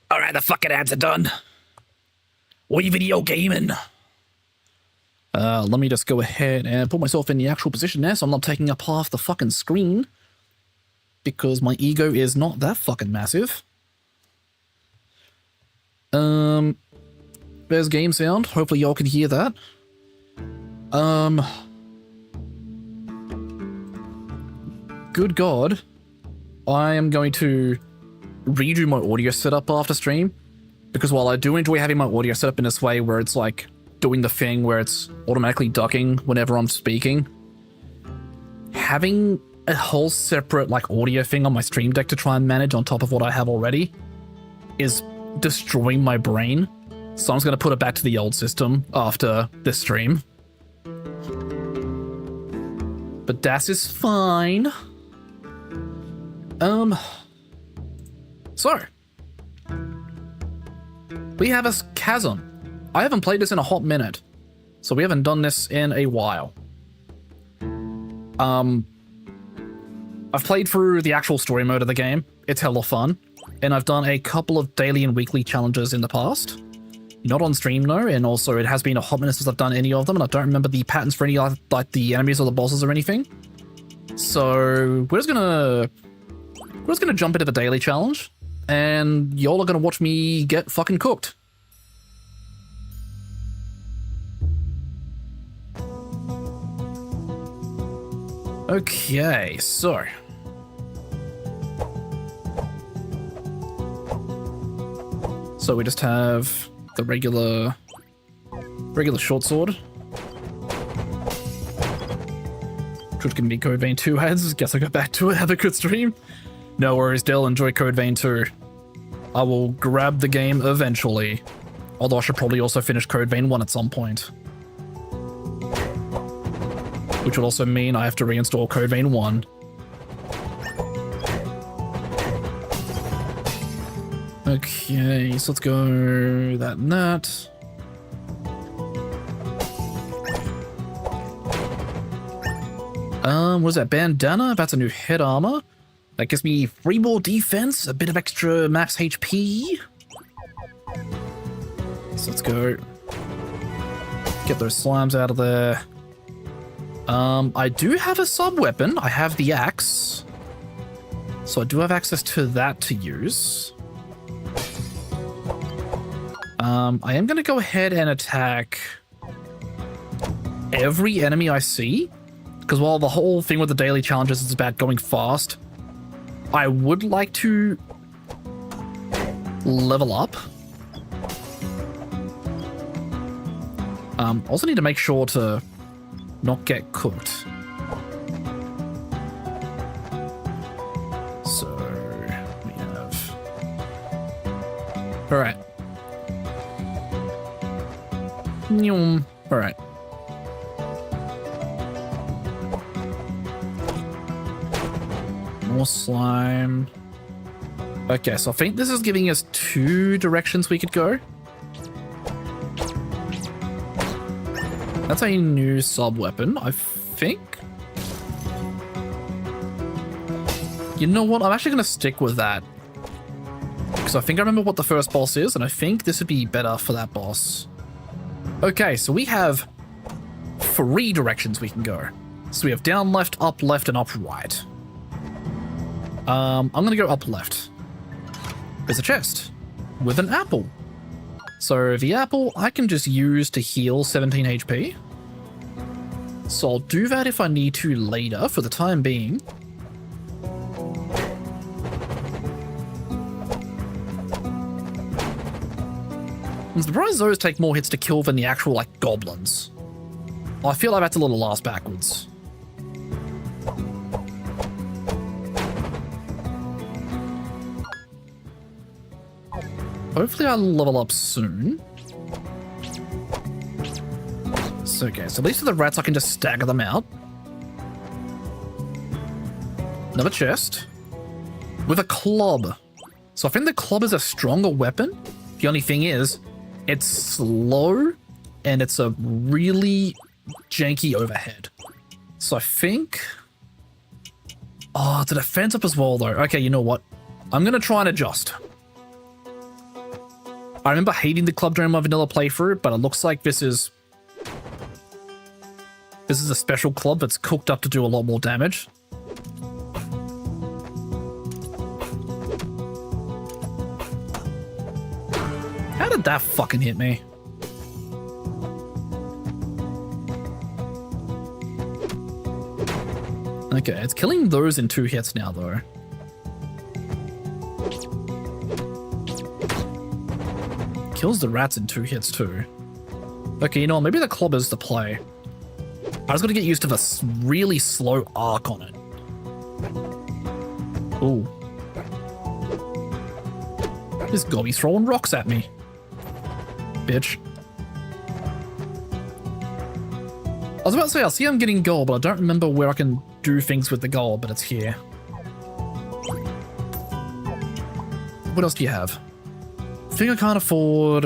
All right, the fucking ads are done. We video gaming. Let me just go ahead and put myself in the actual position there so I'm not taking up half the fucking screen. Because my ego is not that fucking massive. There's game sound. Hopefully y'all can hear that. Good God. I am going to redo my audio setup after stream, because while I do enjoy having my audio set up in this way where it's like doing the thing where it's automatically ducking whenever I'm speaking, having a whole separate like audio thing on my stream deck to try and manage on top of what I have already is destroying my brain. So I'm just going to put it back to the old system after this stream. But that is fine. So we have a Chasm. I haven't played this in a hot minute, so we haven't done this in a while. I've played through the actual story mode of the game. It's hella fun. And I've done a couple of daily and weekly challenges in the past. Not on stream though, and also it has been a hot minute since I've done any of them, and I don't remember the patterns for any like the enemies or the bosses or anything. So we're just gonna jump into the daily challenge, and y'all are gonna watch me get fucking cooked. Okay, so we just have the regular short sword. Which can be Code Vein 2 heads. Guess I'll go back to it. Have a good stream. No worries, Dell. Enjoy Code Vein 2. I will grab the game eventually. Although I should probably also finish Code Vein 1 at some point. Which would also mean I have to reinstall Code Vein 1. Okay, so let's go that and that. What is that? Bandana? That's a new head armor. That gives me 3 more defense, a bit of extra max HP. So let's go. Get those slimes out of there. I do have a sub-weapon. I have the axe. So I do have access to that to use. I am going to go ahead and attack every enemy I see. Because while the whole thing with the daily challenges is about going fast, I would like to level up. Also need to make sure to not get cooked. So we have... Alright. Alright. More slime. Okay, so I think this is giving us 2 directions we could go. That's a new sub-weapon, I think. You know what? I'm actually going to stick with that. Because I think I remember what the first boss is, and I think this would be better for that boss. Okay, so we have 3 directions we can go. So we have down left, and up right. I'm going to go up left. There's a chest with an apple. So the apple I can just use to heal 17 HP. So I'll do that if I need to later. For the time being, I'm surprised those take more hits to kill than the actual like goblins. I feel like that's a little ass backwards. Hopefully I'll level up soon. So, okay, so at least for the rats I can just stagger them out. Another chest. With a club. So I think the club is a stronger weapon. The only thing is, it's slow and it's a really janky overhead. So I think... Oh, it's a defense up as well though. Okay, you know what? I'm going to try and adjust. I remember hating the club during my vanilla playthrough, but it looks like this is a special club that's cooked up to do a lot more damage. How did that fucking hit me? Okay, it's killing those in 2 hits now though. Kills the rats in 2 hits too. Okay, you know, maybe the club is the play. I just gotta get used to the really slow arc on it. Ooh. This gobby's throwing rocks at me. Bitch. I was about to say, I see I'm getting gold, but I don't remember where I can do things with the gold, but it's here. What else do you have? Thing I can't afford.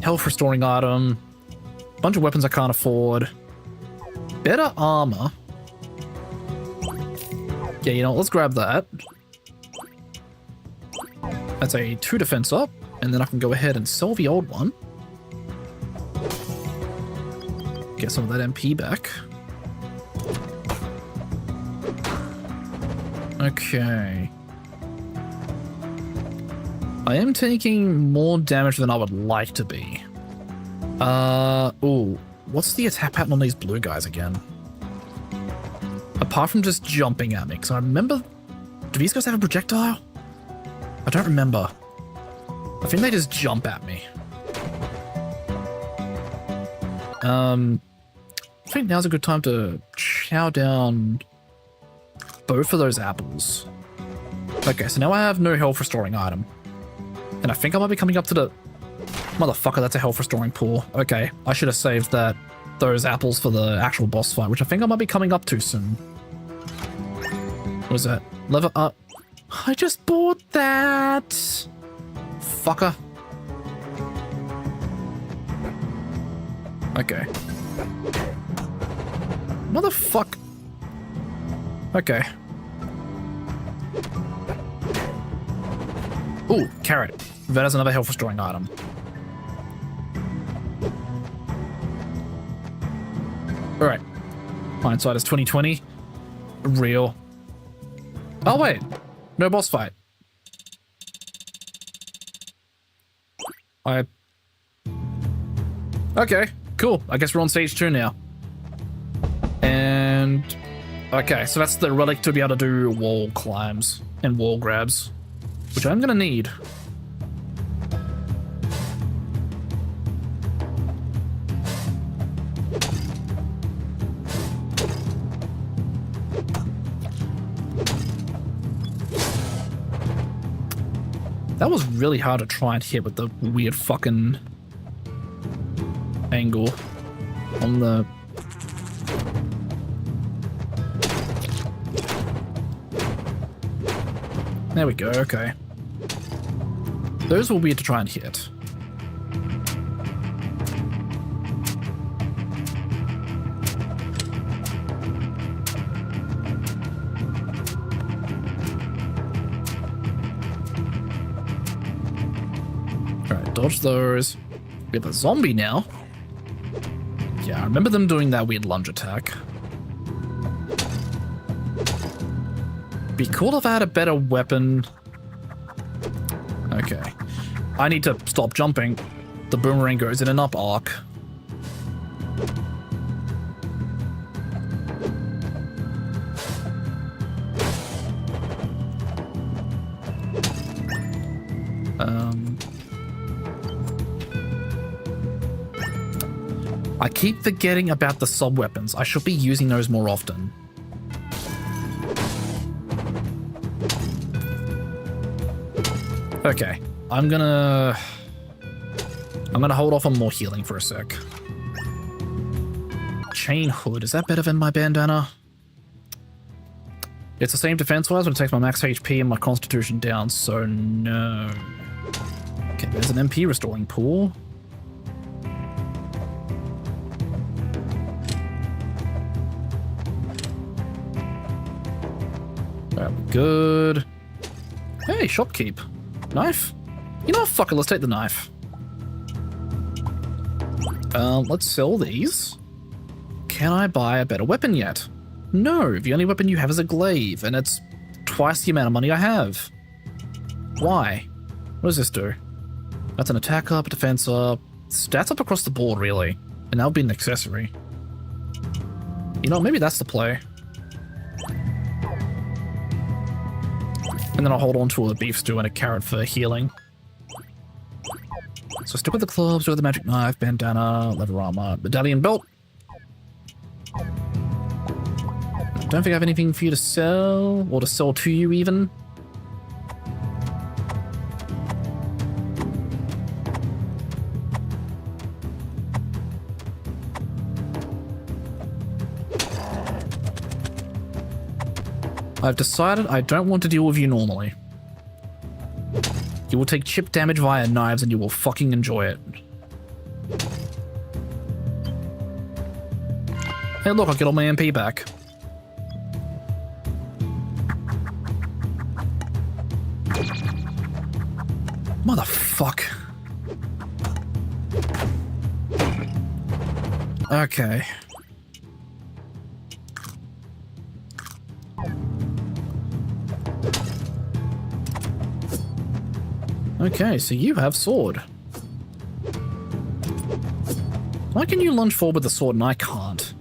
Health restoring item. Bunch of weapons I can't afford. Better armor. Yeah, you know, let's grab that. That's a 2 defense up, and then I can go ahead and sell the old one. Get some of that MP back. Okay. I am taking more damage than I would like to be. Ooh. What's the attack pattern on these blue guys again? Apart from just jumping at me, because I remember... Do these guys have a projectile? I don't remember. I think they just jump at me. I think now's a good time to chow down both of those apples. Okay, so now I have no health restoring item. And I think I might be coming up to the... Motherfucker, that's a health restoring pool. Okay, I should have saved those apples for the actual boss fight, which I think I might be coming up to soon. What is that? Level up. I just bought that! Fucker. Okay. Motherfuck. Okay. Ooh, carrot. That is another health restoring item. Alright. Hindsight is 2020. Real. Oh wait. No boss fight. Okay, cool. I guess we're on stage 2 now. And... Okay, so that's the relic to be able to do wall climbs and wall grabs. Which I'm gonna need. That was really hard to try and hit with the weird fucking angle on the... There we go, okay. Those were weird to try and hit. Alright, dodge those. We have a zombie now. Yeah, I remember them doing that weird lunge attack. Be cool if I had a better weapon. Okay. I need to stop jumping. The boomerang goes in an up arc. I keep forgetting about the sub-weapons. I should be using those more often. Okay, I'm gonna hold off on more healing for a sec. Chain hood, is that better than my bandana? It's the same defense-wise, but it takes my max HP and my constitution down, so no. Okay, there's an MP restoring pool. Alright, we're good. Hey, shopkeep. Knife? You know what, fuck it, let's take the knife. Let's sell these. Can I buy a better weapon yet? No, the only weapon you have is a glaive, and it's twice the amount of money I have. Why? What does this do? That's an attack up, defense up, stats up across the board, really. And that would be an accessory. You know, maybe that's the play. And then I'll hold on to a beef stew and a carrot for healing. So stick with the clubs, stick with the magic knife, bandana, leather armor, medallion belt. Don't think I have anything for you to sell, or to sell to you even. I've decided I don't want to deal with you normally. You will take chip damage via knives and you will fucking enjoy it. Hey look, I'll get all my MP back. Motherfuck. Okay. Okay, so you have sword. Why can you lunge forward with the sword and I can't?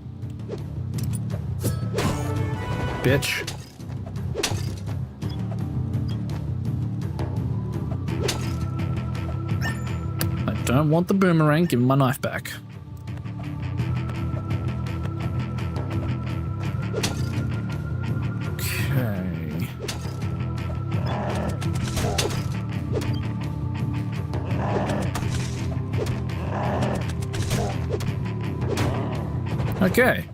Bitch. I don't want the boomerang, give me my knife back. Okay,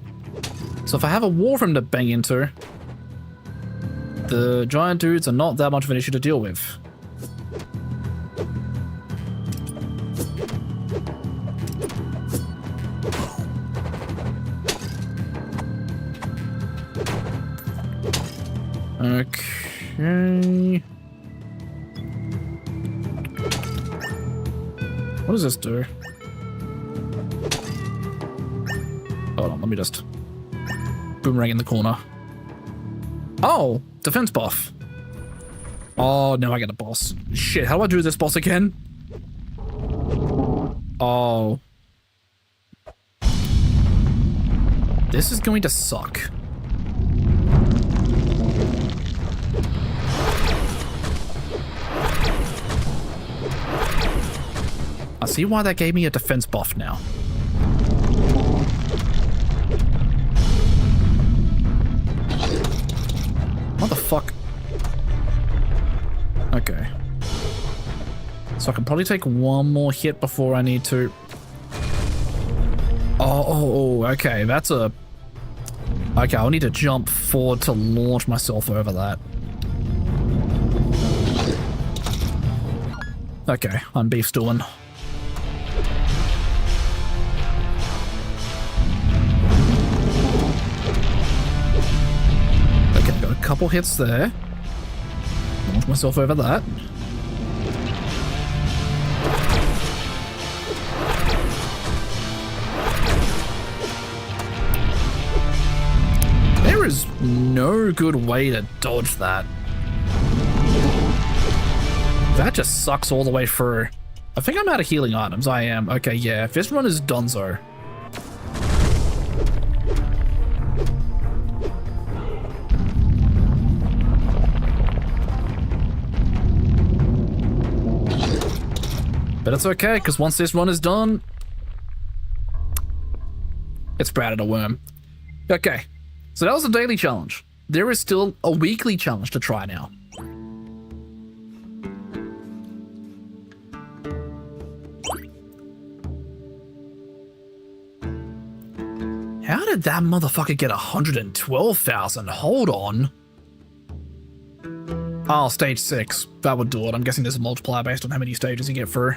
so if I have a wall for him to bang into, the giant dudes are not that much of an issue to deal with. Okay. What does this do? Hold on, let me just boomerang in the corner. Oh, defense buff. Oh, now I get a boss. Shit, how do I do this boss again? Oh. This is going to suck. I see why that gave me a defense buff now. What the fuck? Okay. So I can probably take one more hit before I need to... Oh, okay, that's a... Okay, I'll need to jump forward to launch myself over that. Okay, I'm beef stewing. Okay, got a couple hits there. Launch myself over that. There is no good way to dodge that. That just sucks all the way through. I think I'm out of healing items. I am. Okay, yeah. This run is donezo. But it's okay, because once this run is done, it's sprouted a worm. Okay, so that was a daily challenge. There is still a weekly challenge to try now. How did that motherfucker get 112,000? Hold on. Oh, stage 6. That would do it. I'm guessing there's a multiplier based on how many stages you get through.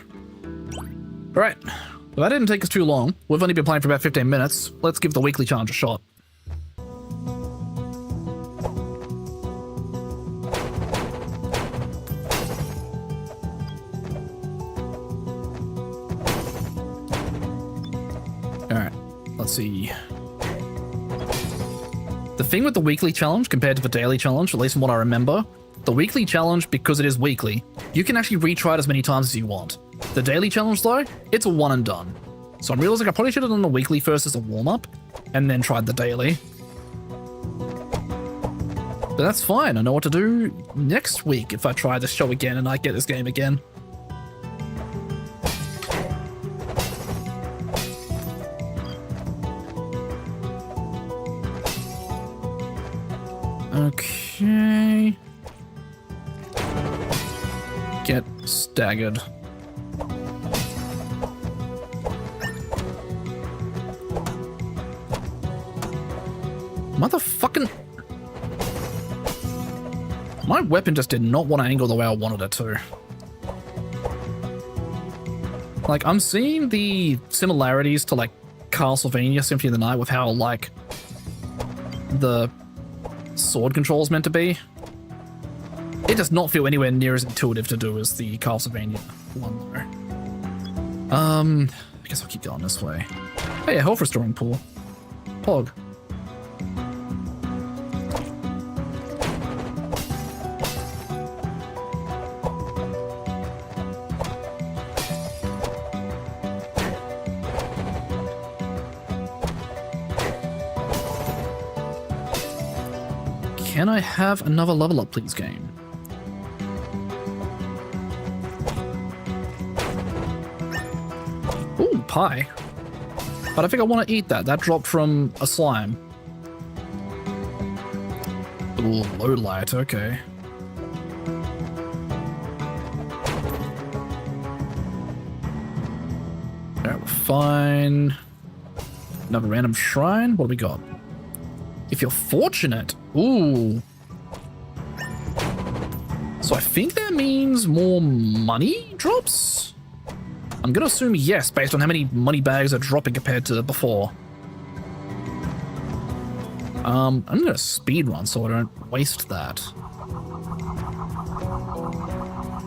Alright. Well, that didn't take us too long. We've only been playing for about 15 minutes. Let's give the weekly challenge a shot. Alright. Let's see. The thing with the weekly challenge compared to the daily challenge, at least from what I remember, the weekly challenge, because it is weekly, you can actually retry it as many times as you want. The daily challenge, though, it's a one and done. So I'm realizing I probably should have done the weekly first as a warm-up, and then tried the daily. But that's fine, I know what to do next week if I try this show again and I get this game again. Okay. Get staggered. Motherfucking... My weapon just did not want to angle the way I wanted it to. Like, I'm seeing the similarities to, like, Castlevania Symphony of the Night with how, like, the sword control is meant to be. It does not feel anywhere near as intuitive to do as the Castlevania one, though. I guess I'll keep going this way. Hey, a health restoring pool. Pog. Can I have another level up, please, game? Ooh, pie. But I think I want to eat that. That dropped from a slime. Ooh, low light, okay. Alright, we're fine. Another random shrine. What do we got? If you're fortunate. Ooh. So I think that means more money drops? I'm gonna assume yes, based on how many money bags are dropping compared to before. I'm gonna speed run so I don't waste that.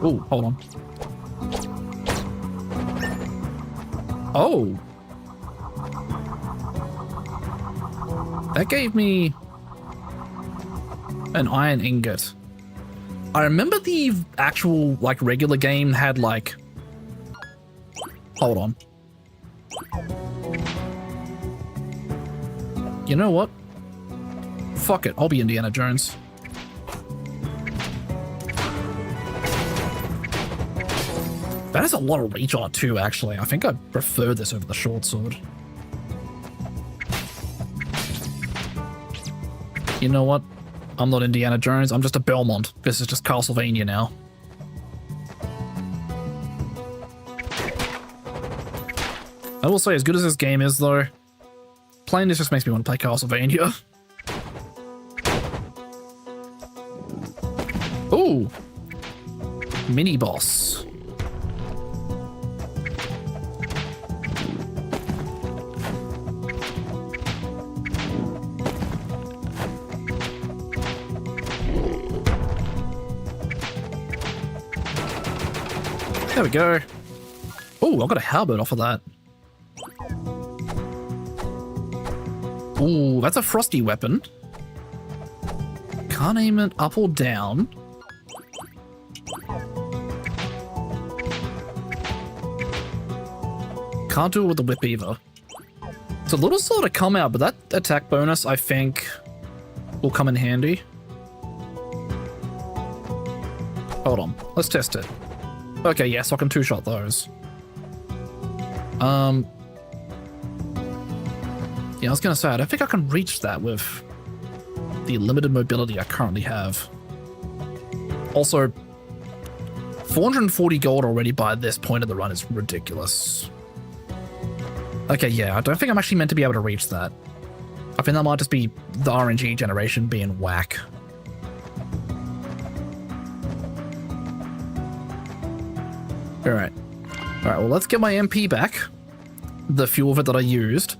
Ooh, hold on. Oh. That gave me an iron ingot. I remember the actual, like, regular game had, like... Hold on. You know what? Fuck it, I'll be Indiana Jones. That has a lot of reach on it too, actually. I think I prefer this over the short sword. You know what? I'm not Indiana Jones, I'm just a Belmont. This is just Castlevania now. I will say, as good as this game is, though, playing this just makes me want to play Castlevania. Ooh! Mini-boss. There we go. Ooh, I got a halberd off of that. Ooh, that's a frosty weapon. Can't aim it up or down. Can't do it with the whip either. It's a little slow to come out, but that attack bonus, I think, will come in handy. Hold on, let's test it. Okay, yes, I can two-shot those. Yeah, I was gonna say, I don't think I can reach that with the limited mobility I currently have. Also, 440 gold already by this point of the run is ridiculous. Okay, yeah, I don't think I'm actually meant to be able to reach that. I think that might just be the RNG generation being whack. Alright. Alright, well, let's get my MP back. The few of it that I used.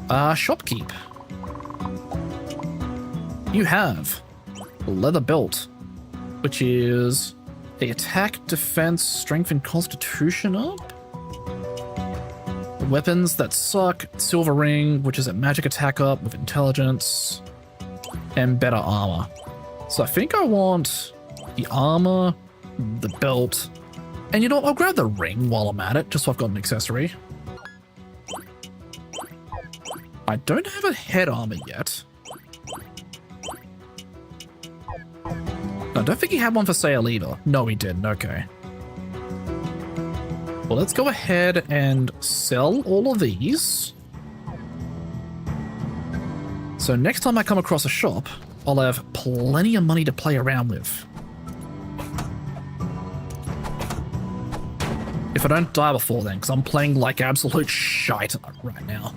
Shopkeep. You have a leather belt, which is a attack, defense, strength, and constitution up. Weapons that suck, silver ring, which is a magic attack up with intelligence, and better armor. So I think I want the armor, the belt, and you know what, I'll grab the ring while I'm at it, just so I've got an accessory. I don't have a head armor yet. I don't think he had one for sale either. No, he didn't. Okay. Well, let's go ahead and sell all of these. So next time I come across a shop, I'll have plenty of money to play around with. If I don't die before then, because I'm playing like absolute shite right now.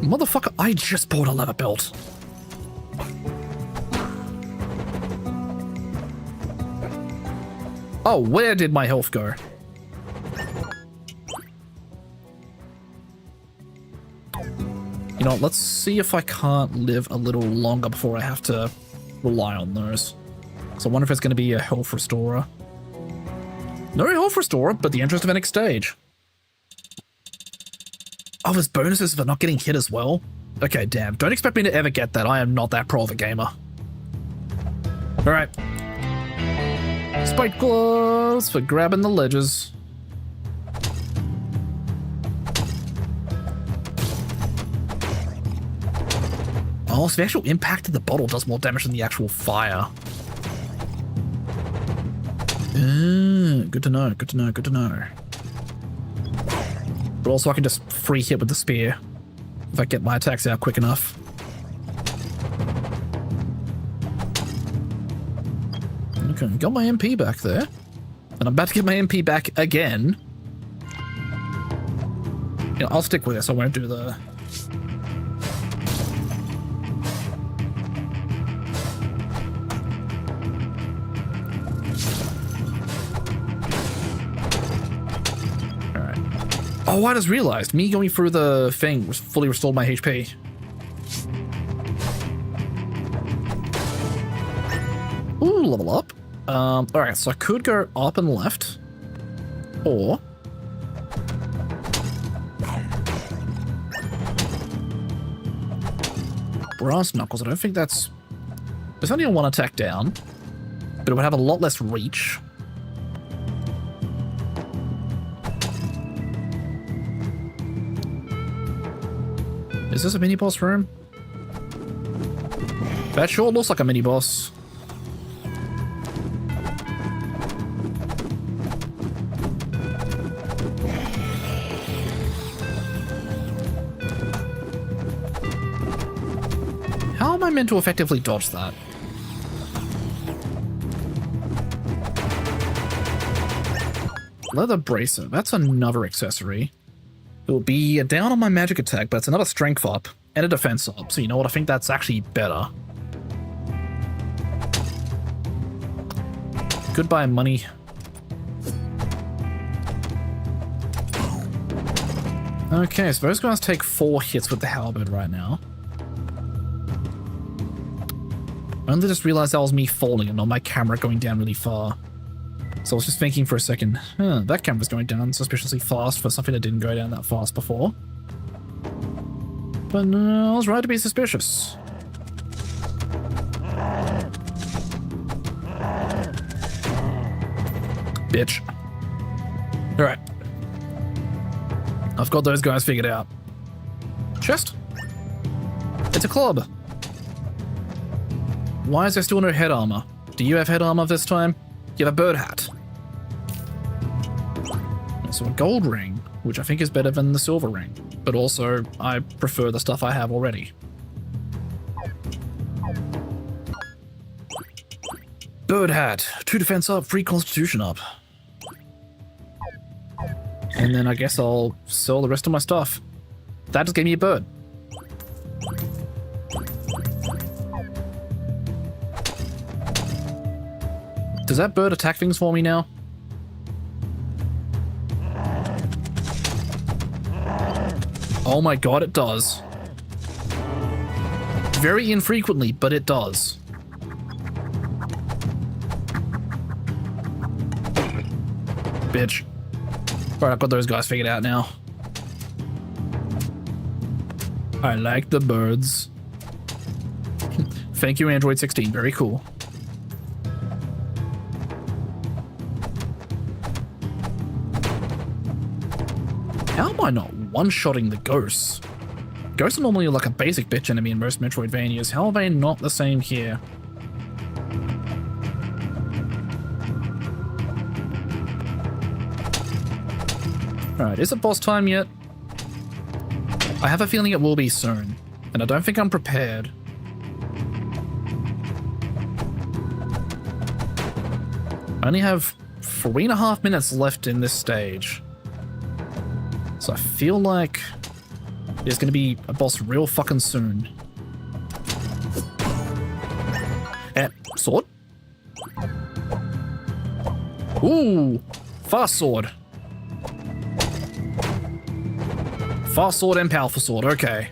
Motherfucker, I just bought a leather belt. Oh, where did my health go? You know what, let's see if I can't live a little longer before I have to rely on those. So I wonder if it's going to be a health restorer. No health restorer, but the entrance to the next stage. Oh, there's bonuses for not getting hit as well? Okay, damn. Don't expect me to ever get that. I am not that pro of a gamer. Alright. Spike gloves for grabbing the ledges. Oh, so the actual impact of the bottle does more damage than the actual fire. Good to know, good to know, good to know. But also I can just free hit with the spear if I get my attacks out quick enough. Okay, got my MP back there. And I'm about to get my MP back again. You know, I'll stick with this, I won't do the... Oh, I just realized, me going through the thing fully restored my HP. Ooh, level up. Alright, so I could go up and left. Or... Brass Knuckles, I don't think that's... There's only a one attack down, but it would have a lot less reach. Is this a mini-boss room? That sure looks like a mini-boss. How am I meant to effectively dodge that? Leather bracer, that's another accessory. It will be a down on my magic attack, but it's another strength up and a defense up. So you know what? I think that's actually better. Goodbye, money. Okay, so those guys take 4 hits with the halberd right now. I only just realized that was me falling and not my camera going down really far. So I was just thinking for a second, that camera's going down suspiciously fast for something that didn't go down that fast before. But I was right to be suspicious. Bitch. Alright. I've got those guys figured out. Chest? It's a club. Why is there still no head armor? Do you have head armor this time? You have a bird hat. Also a gold ring, which I think is better than the silver ring. But also, I prefer the stuff I have already. Bird hat. 2 defense up, 3 constitution up. And then I guess I'll sell the rest of my stuff. That just gave me a bird. Does that bird attack things for me now? Oh my god, it does. Very infrequently, but it does. Bitch. Alright, I've got those guys figured out now. I like the birds. Thank you, Android 16. Very cool. How am I not one-shotting the ghosts? Ghosts are normally like a basic bitch enemy in most Metroidvanias. How are they not the same here? Alright, is it boss time yet? I have a feeling it will be soon, and I don't think I'm prepared. I only have 3.5 minutes left in this stage. So I feel like there's gonna be a boss real fucking soon. Sword? Ooh, fast sword. Fast sword and powerful sword, okay.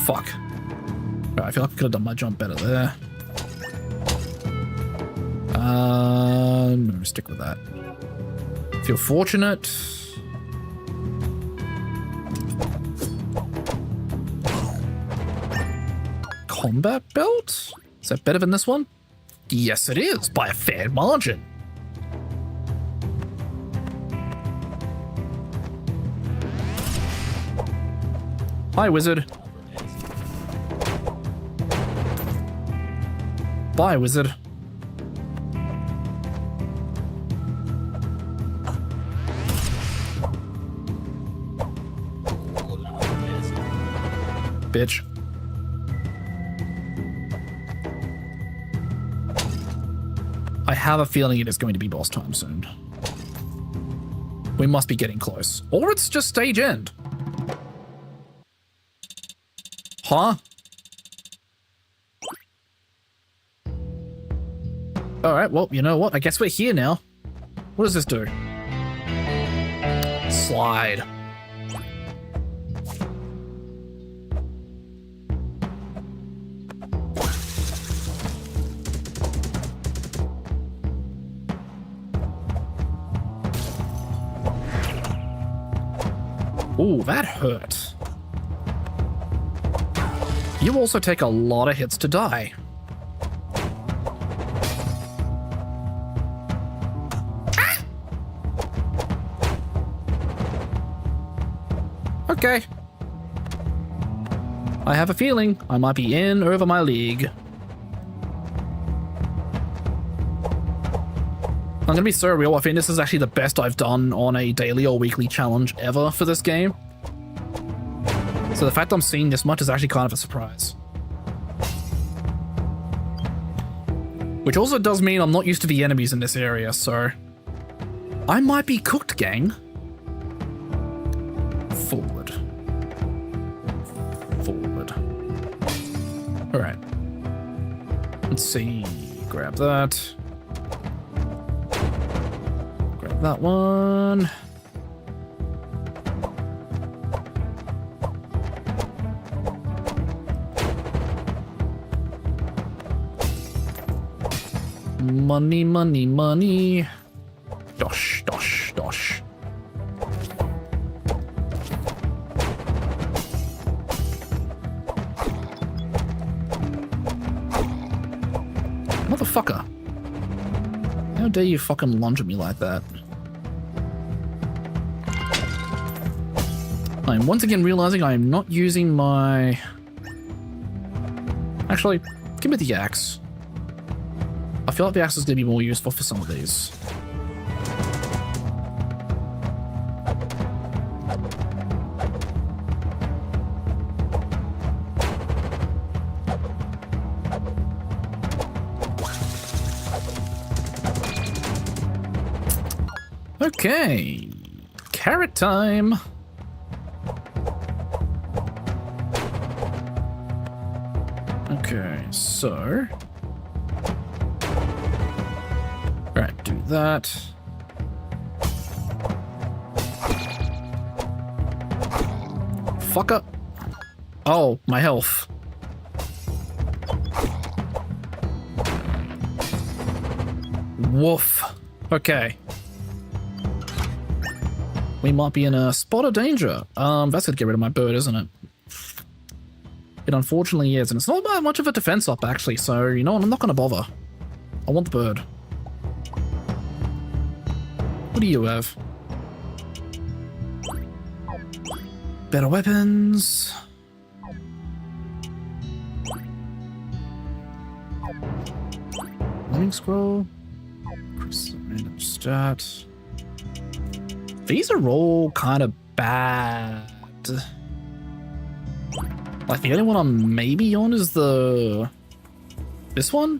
Fuck. Right, I feel like I could have done my jump better there. No, stick with that. Feel fortunate. Combat belt? Is that better than this one? Yes, it is, by a fair margin. Hi, wizard. Bye, wizard. Bitch. I have a feeling it is going to be boss time soon. We must be getting close. Or it's just stage end. Huh? Alright, well, you know what? I guess we're here now. What does this do? Slide. Ooh, that hurt. You also take a lot of hits to die. Ah! Okay. I have a feeling I might be in over my league. I'm gonna be so real, I think this is actually the best I've done on a daily or weekly challenge ever for this game. So the fact I'm seeing this much is actually kind of a surprise. Which also does mean I'm not used to the enemies in this area, so I might be cooked, gang. Forward. Forward. Alright. Let's see. Grab that. Grab that one. Money, money, money. Dosh, dosh, dosh. Motherfucker. How dare you fucking lunge at me like that? I'm once again realizing I am not using my... Actually, give me the axe. I feel like the axe is going to be more useful for some of these. Okay. Carrot time. Okay, so... Right, do that. Fucker. Oh, my health. Woof. Okay. We might be in a spot of danger. That's gonna get rid of my bird, isn't it? It unfortunately is, and it's not that much of a defense up, actually, so, you know what, I'm not gonna bother. I want the bird. What do you have? Better weapons. Running scroll. Random stat. These are all kind of bad. Like the only one I'm maybe on is this one?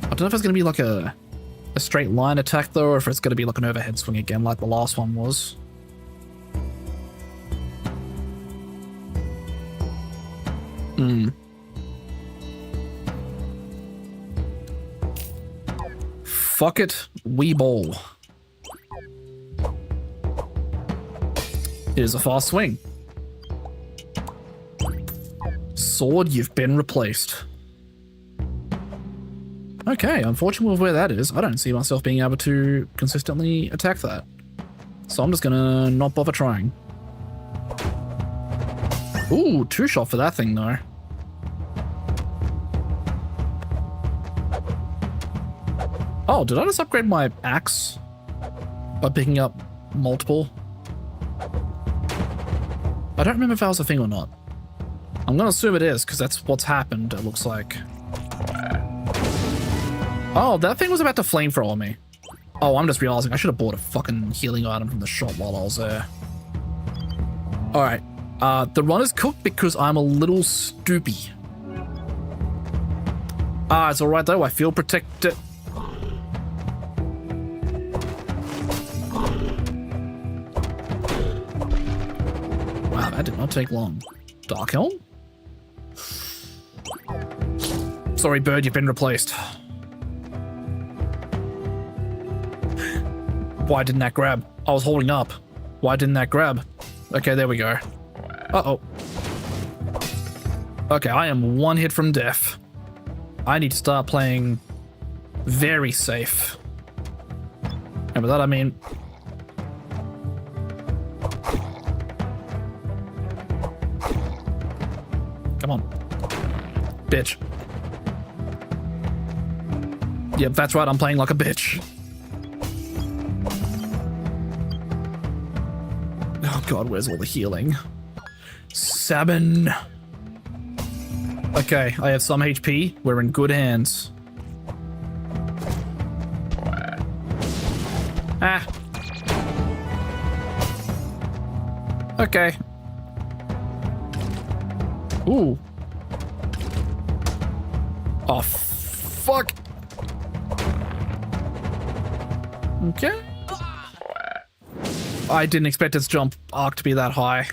I don't know if it's going to be like a straight line attack though, or if it's going to be like an overhead swing again like the last one was. Fuck it, we ball. Here's a fast swing. Sword, you've been replaced. Okay, unfortunately with where that is, I don't see myself being able to consistently attack that. So I'm just gonna not bother trying. Ooh, 2-shot for that thing though. Oh, did I just upgrade my axe by picking up multiple? I don't remember if that was a thing or not. I'm gonna assume it is, because that's what's happened, it looks like. Oh, that thing was about to flamethrower me. Oh, I'm just realizing I should have bought a fucking healing item from the shop while I was there. Alright, the run is cooked because I'm a little stoopy. Ah, it's alright though, I feel protected. Wow, that did not take long. Dark Helm? Sorry, bird, you've been replaced. Why didn't that grab? I was holding up. Why didn't that grab? Okay, there we go. Uh-oh. Okay, I am one hit from death. I need to start playing very safe. And by that I mean... Come on. Bitch. Yep, that's right, I'm playing like a bitch. Oh god, where's all the healing? Salmon. Okay, I have some HP. We're in good hands. Ah. Okay. Ooh. Oh, fuck. Okay. I didn't expect its jump arc to be that high.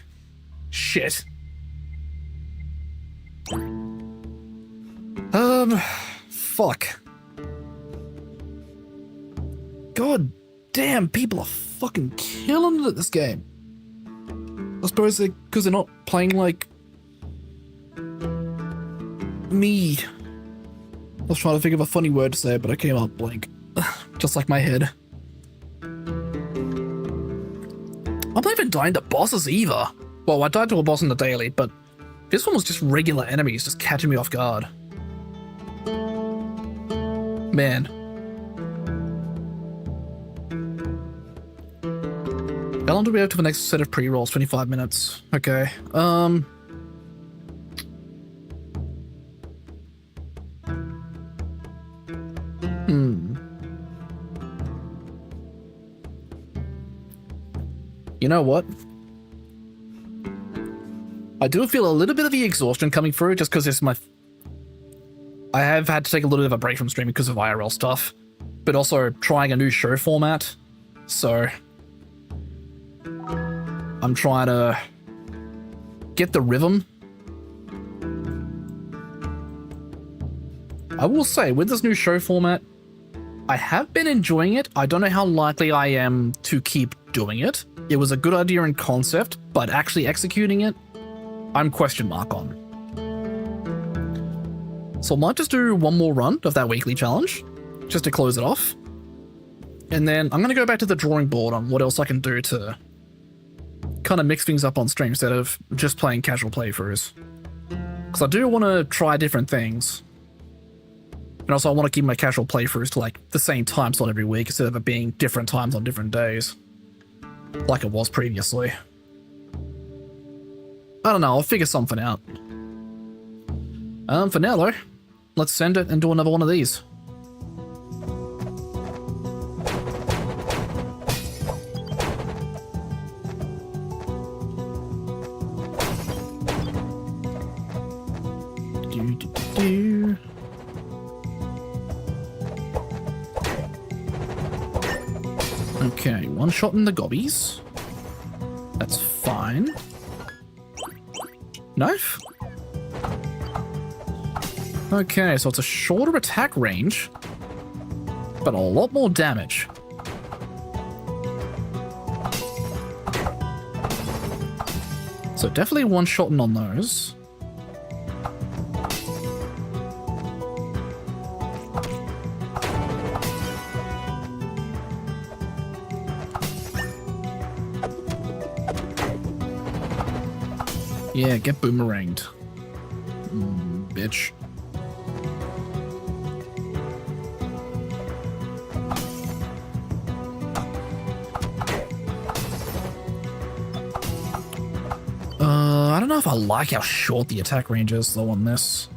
Shit. Fuck. God damn, people are fucking killing it at this game. I suppose because they're not playing like me. I was trying to think of a funny word to say, but I came up blank. Just like my head. I'm not even dying to bosses either. Well, I died to a boss in the daily, but this one was just regular enemies just catching me off guard. Man. How long do we have to the next set of pre-rolls? 25 minutes. Okay. You know what? I do feel a little bit of the exhaustion coming through just because I have had to take a little bit of a break from streaming because of IRL stuff, but also trying a new show format. So I'm trying to get the rhythm. I will say, with this new show format, I have been enjoying it. I don't know how likely I am to keep doing it. It was a good idea in concept, but actually executing it, I'm question mark on. So I might just do one more run of that weekly challenge, just to close it off. And then I'm going to go back to the drawing board on what else I can do to kind of mix things up on stream instead of just playing casual playthroughs. Because I do want to try different things. And also I want to keep my casual playthroughs to like the same time slot every week instead of it being different times on different days. Like it was previously. I don't know, I'll figure something out. For now though, let's send it and do another one of these. Okay, one shot in the gobbies. That's fine. Knife? Okay, so it's a shorter attack range, but a lot more damage. So definitely one-shotting on those. Yeah, get boomeranged. Bitch. I don't know if I like how short the attack range is though on this.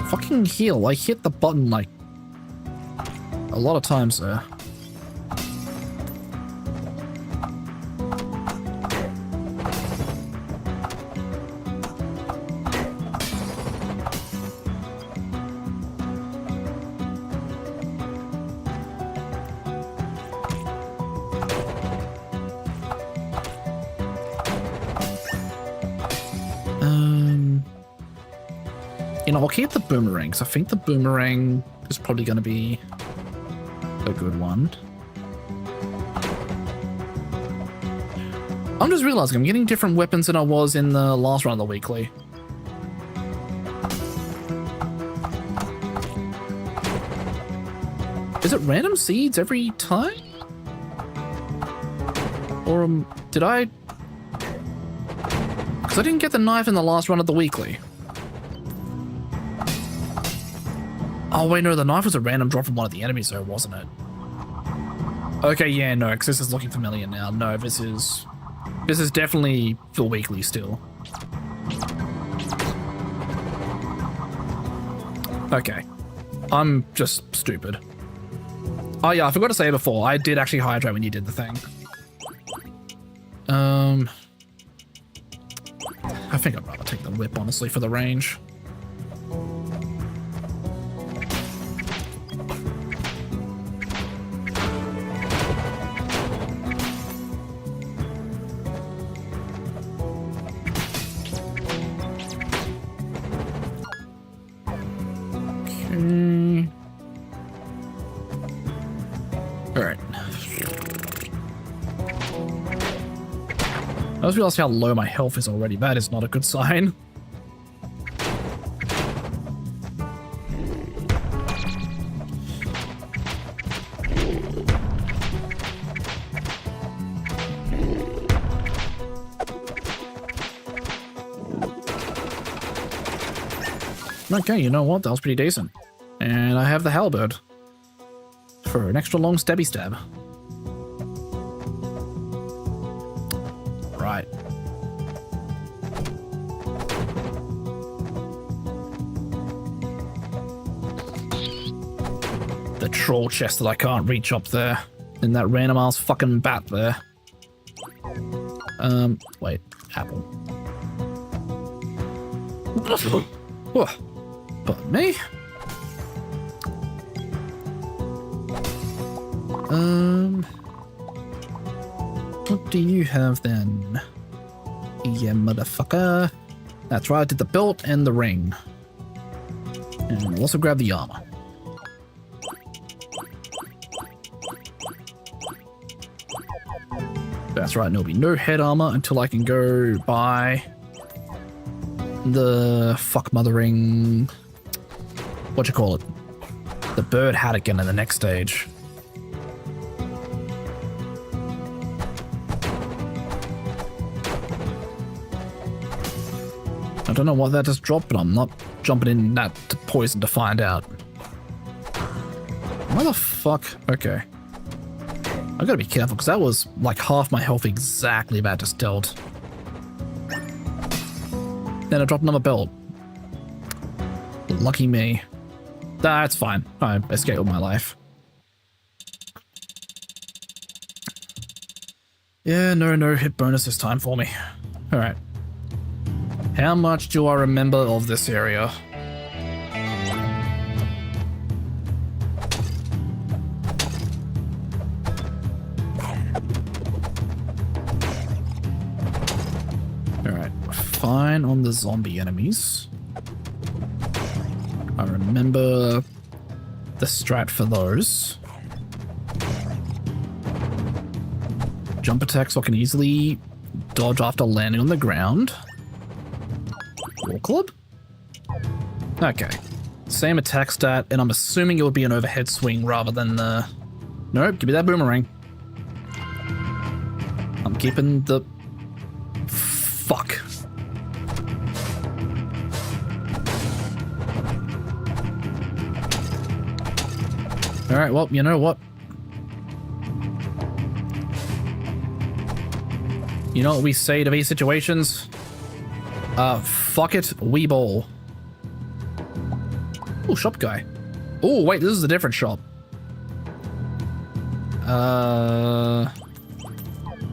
Fucking heal, I hit the button like a lot of times there. You know, I'll keep the boomerang, because I think the boomerang is probably going to be a good one. I'm just realizing I'm getting different weapons than I was in the last round of the weekly. Is it random seeds every time? Or did I... Because I didn't get the knife in the last run of the weekly. Oh wait, no, the knife was a random drop from one of the enemies though, wasn't it? Okay, yeah, no, because this is looking familiar now. No, this is definitely the weekly still. Okay. I'm just stupid. Oh yeah, I forgot to say before, I did actually hydrate when you did the thing. I think I'd rather take the whip, honestly, for the range. I just realized how low my health is already. That is not a good sign. Okay, you know what? That was pretty decent. And I have the halberd for an extra long stabby stab. Right. The troll chest that I can't reach up there. In that random ass fucking bat there. Wait, apple. Pardon me. What do you have then? Yeah, motherfucker. That's right, I did the belt and the ring. And I'll also grab the armor. That's right, there'll be no head armor until I can go buy the fuck mothering. What you call it? The bird hat again in the next stage. I don't know what that just dropped, but I'm not jumping in that poison to find out. Why the fuck? Okay. I gotta be careful, because that was like half my health exactly that just dealt. Then I dropped another belt. Lucky me. That's fine. I escaped with my life. Yeah, no hit bonus this time for me. Alright. How much do I remember of this area? Alright, fine on the zombie enemies. I remember the strat for those. Jump attack so I can easily dodge after landing on the ground. War club? Okay. Same attack stat, and I'm assuming it would be an overhead swing rather than the... Nope, give me that boomerang. I'm keeping the... Fuck. Alright, well, you know what? You know what we say to these situations? Fuck it, we ball. Oh, shop guy. Oh, wait, this is a different shop.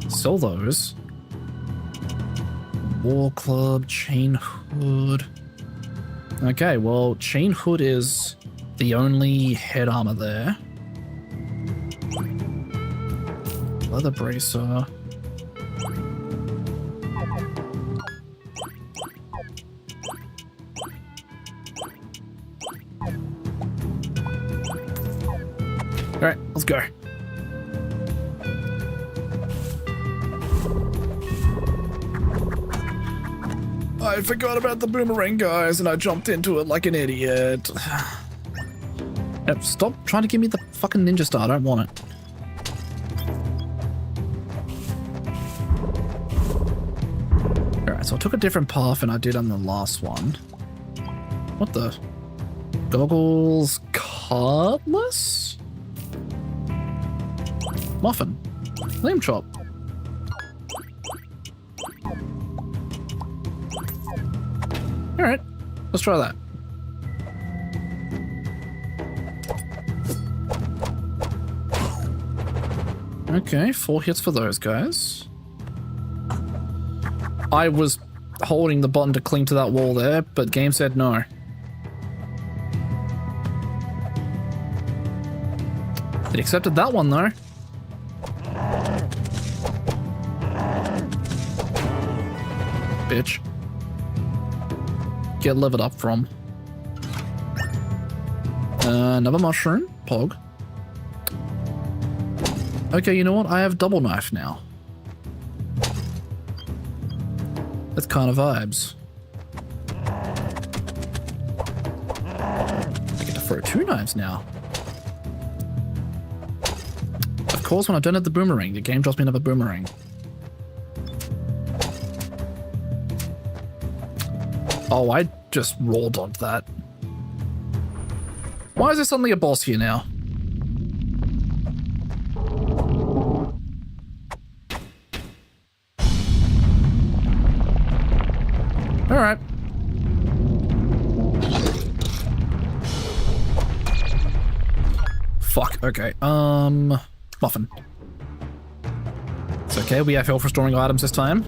Sell those. War club, chain hood. Okay, well, chain hood is the only head armor there. Leather bracer. Alright, let's go. I forgot about the boomerang, guys, and I jumped into it like an idiot. Yep, stop trying to give me the fucking ninja star. I don't want it. Alright, so I took a different path than I did on the last one. What the? Goggles cardless? Muffin. Lamb chop. Alright, let's try that. Okay, 4 hits for those guys. I was holding the button to cling to that wall there, but game said no. It accepted that one though. Bitch. Get levered up from. Another mushroom. Pog. Okay, you know what? I have double knife now. That's kind of vibes. I get to throw 2 knives now. Of course, when I don't have the boomerang, the game drops me another boomerang. Oh, I just rolled onto that. Why is there suddenly a boss here now? Alright. Fuck, okay. Muffin. It's okay, we have health restoring items this time.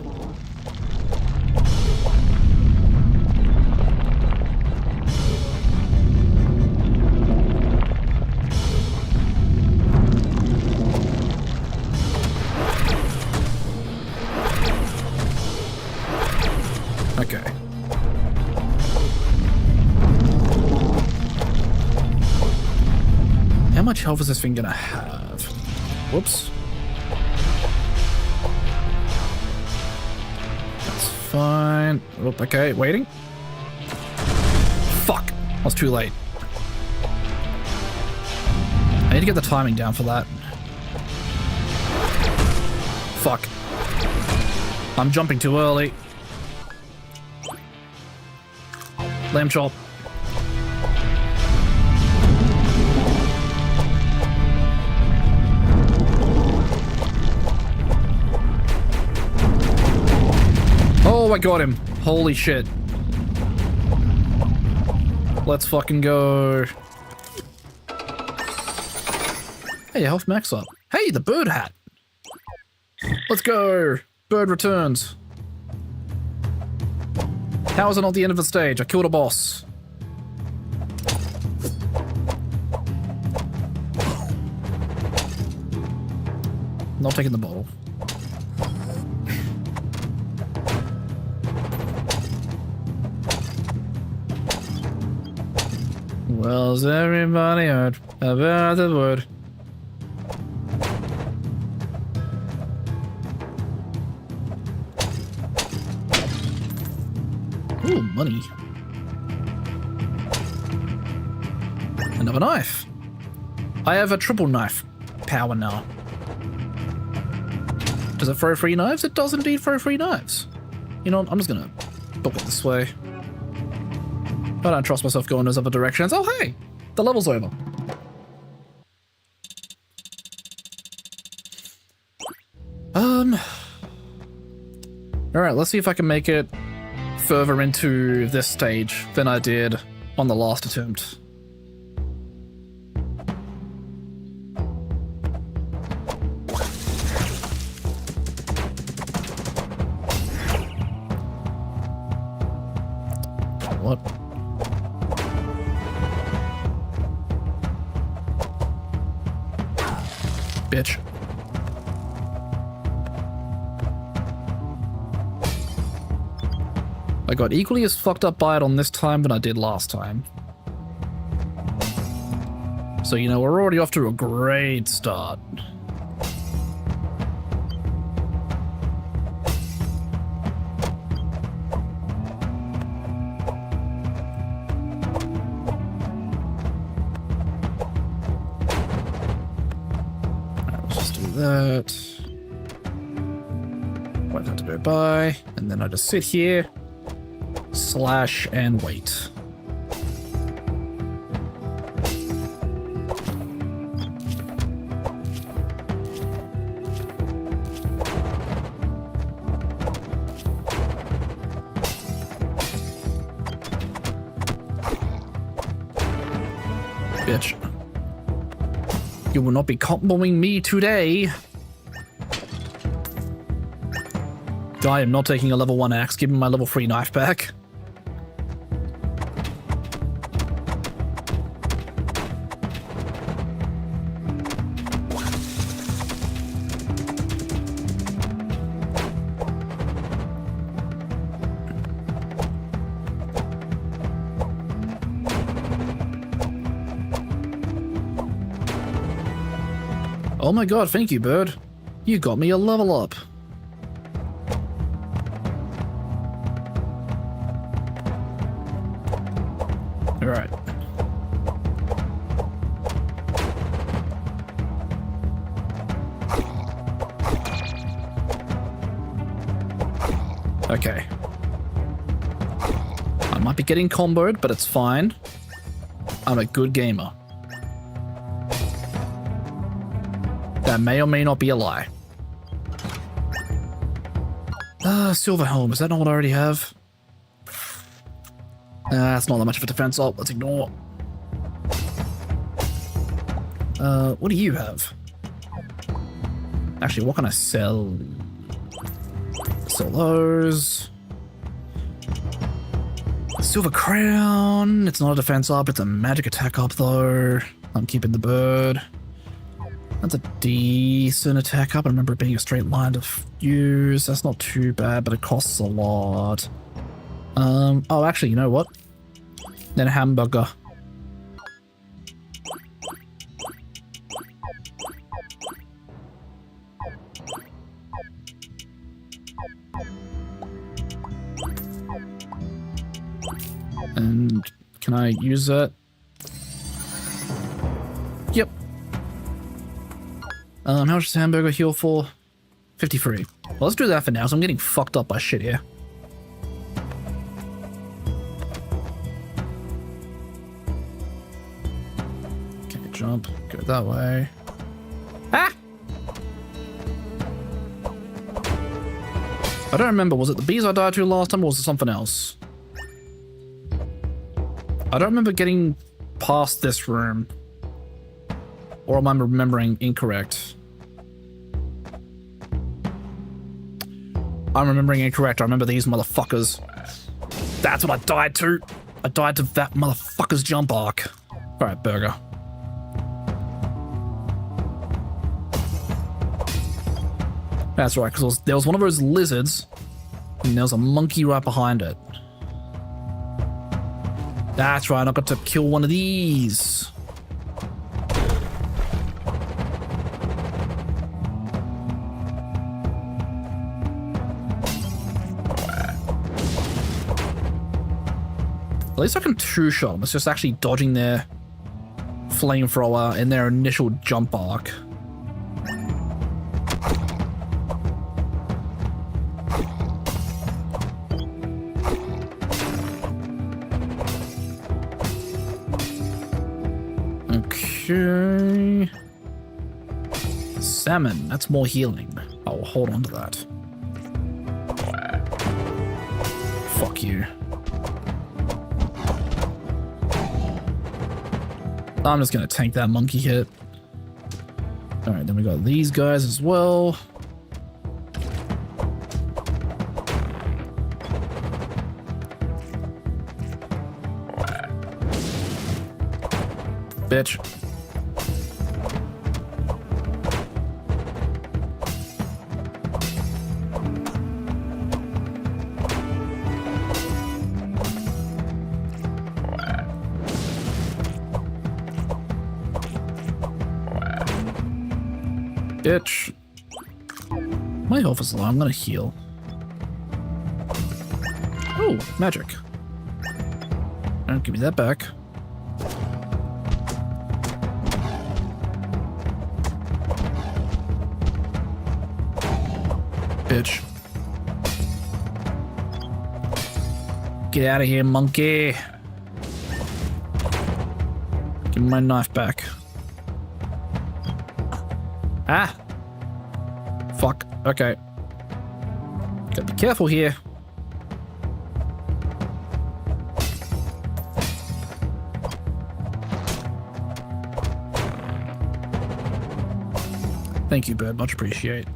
Okay. How much health is this thing gonna have? Whoops. That's fine. Oh, okay, waiting. Fuck! I was too late. I need to get the timing down for that. Fuck. I'm jumping too early. Lamb chop. Oh, I got him. Holy shit. Let's fucking go. Hey, your health max up. Hey, the bird hat. Let's go. Bird returns. How is it not the end of the stage? I killed a boss. Not taking the bottle. Well's everybody heard about the word? Ooh, money. Another knife. I have a triple knife power now. Does it throw free knives? It does indeed throw free knives. You know what? I'm just gonna book it this way. I don't trust myself going those other directions. Oh, hey! The level's over. Alright, let's see if I can make it further into this stage than I did on the last attempt. What? Bitch. I got equally as fucked up by it on this time than I did last time. So, you know, we're already off to a great start. That. Wait that to go by, and then I just sit here, slash, and wait. Bitch. You will not be comboing me today. I am not taking a level 1 axe. Give me my level 3 knife back. Oh my god, thank you, bird. You got me a level up. Alright. Okay. I might be getting comboed, but it's fine. I'm a good gamer. That may or may not be a lie. Silver helm. Is that not what I already have? That's not that much of a defense. Oh, let's ignore. What do you have? Actually, what can I sell? Sell those. Silver crown. It's not a defense up. It's a magic attack up, though. I'm keeping the bird. That's a decent attack up. I remember it being a straight line to use. That's not too bad, but it costs a lot. Oh, actually, you know what? Then a hamburger. And can I use that? Yep. How much does hamburger heal for? 53. Well, let's do that for now, so I'm getting fucked up by shit here. Okay, jump. Go that way. Ah! I don't remember, was it the bees I died to last time, or was it something else? I don't remember getting past this room. Or am I remembering incorrect? I'm remembering incorrect. I remember these motherfuckers. That's what I died to. I died to that motherfucker's jump arc. Alright, burger. That's right, because there was one of those lizards, and there was a monkey right behind it. That's right, I got to kill one of these. At least I can two-shot them. It's just actually dodging their flamethrower in their initial jump arc. Okay. Salmon, that's more healing. I'll hold on to that. Fuck you. I'm just gonna tank that monkey hit. Alright, then we got these guys as well. Bitch. Bitch. My health is low. I'm gonna heal. Oh, magic. Don't give me that back. Bitch. Get out of here, monkey. Give me my knife back. Ah! Fuck. Okay. Gotta be careful here. Thank you, bird. Much appreciate.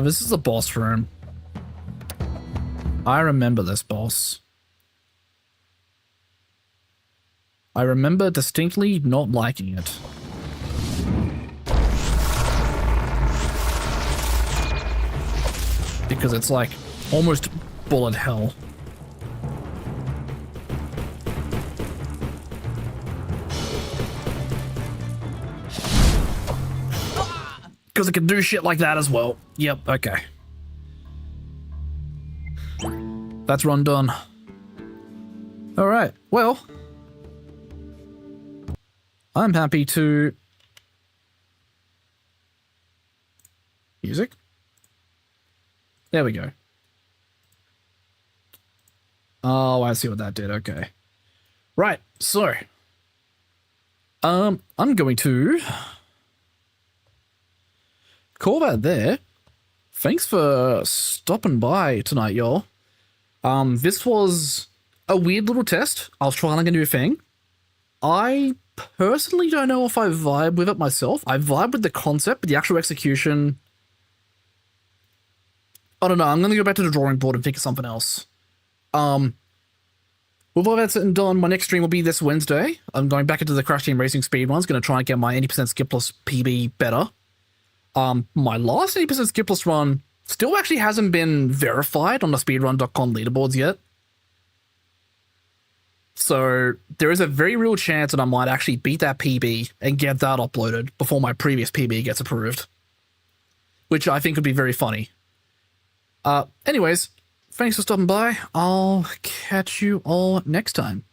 This is a boss room. I remember this boss. I remember distinctly not liking it. Because it's like almost bullet hell. Because it can do shit like that as well. Yep, okay. That's run done. Alright, well. I'm happy to... Music? There we go. Oh, I see what that did, okay. Right, so... I'm going to... call that there. Thanks for stopping by tonight, y'all. This was a weird little test. I was trying a new thing. I personally don't know if I vibe with it myself. I vibe with the concept, but the actual execution... I don't know. I'm going to go back to the drawing board and think of something else. With all that said and done, my next stream will be this Wednesday. I'm going back into the Crash Team Racing speedruns. Going to try and get my 80% skipless PB better. My last 80% skipless run still actually hasn't been verified on the speedrun.com leaderboards yet. So there is a very real chance that I might actually beat that PB and get that uploaded before my previous PB gets approved. Which I think would be very funny. Anyways, thanks for stopping by. I'll catch you all next time.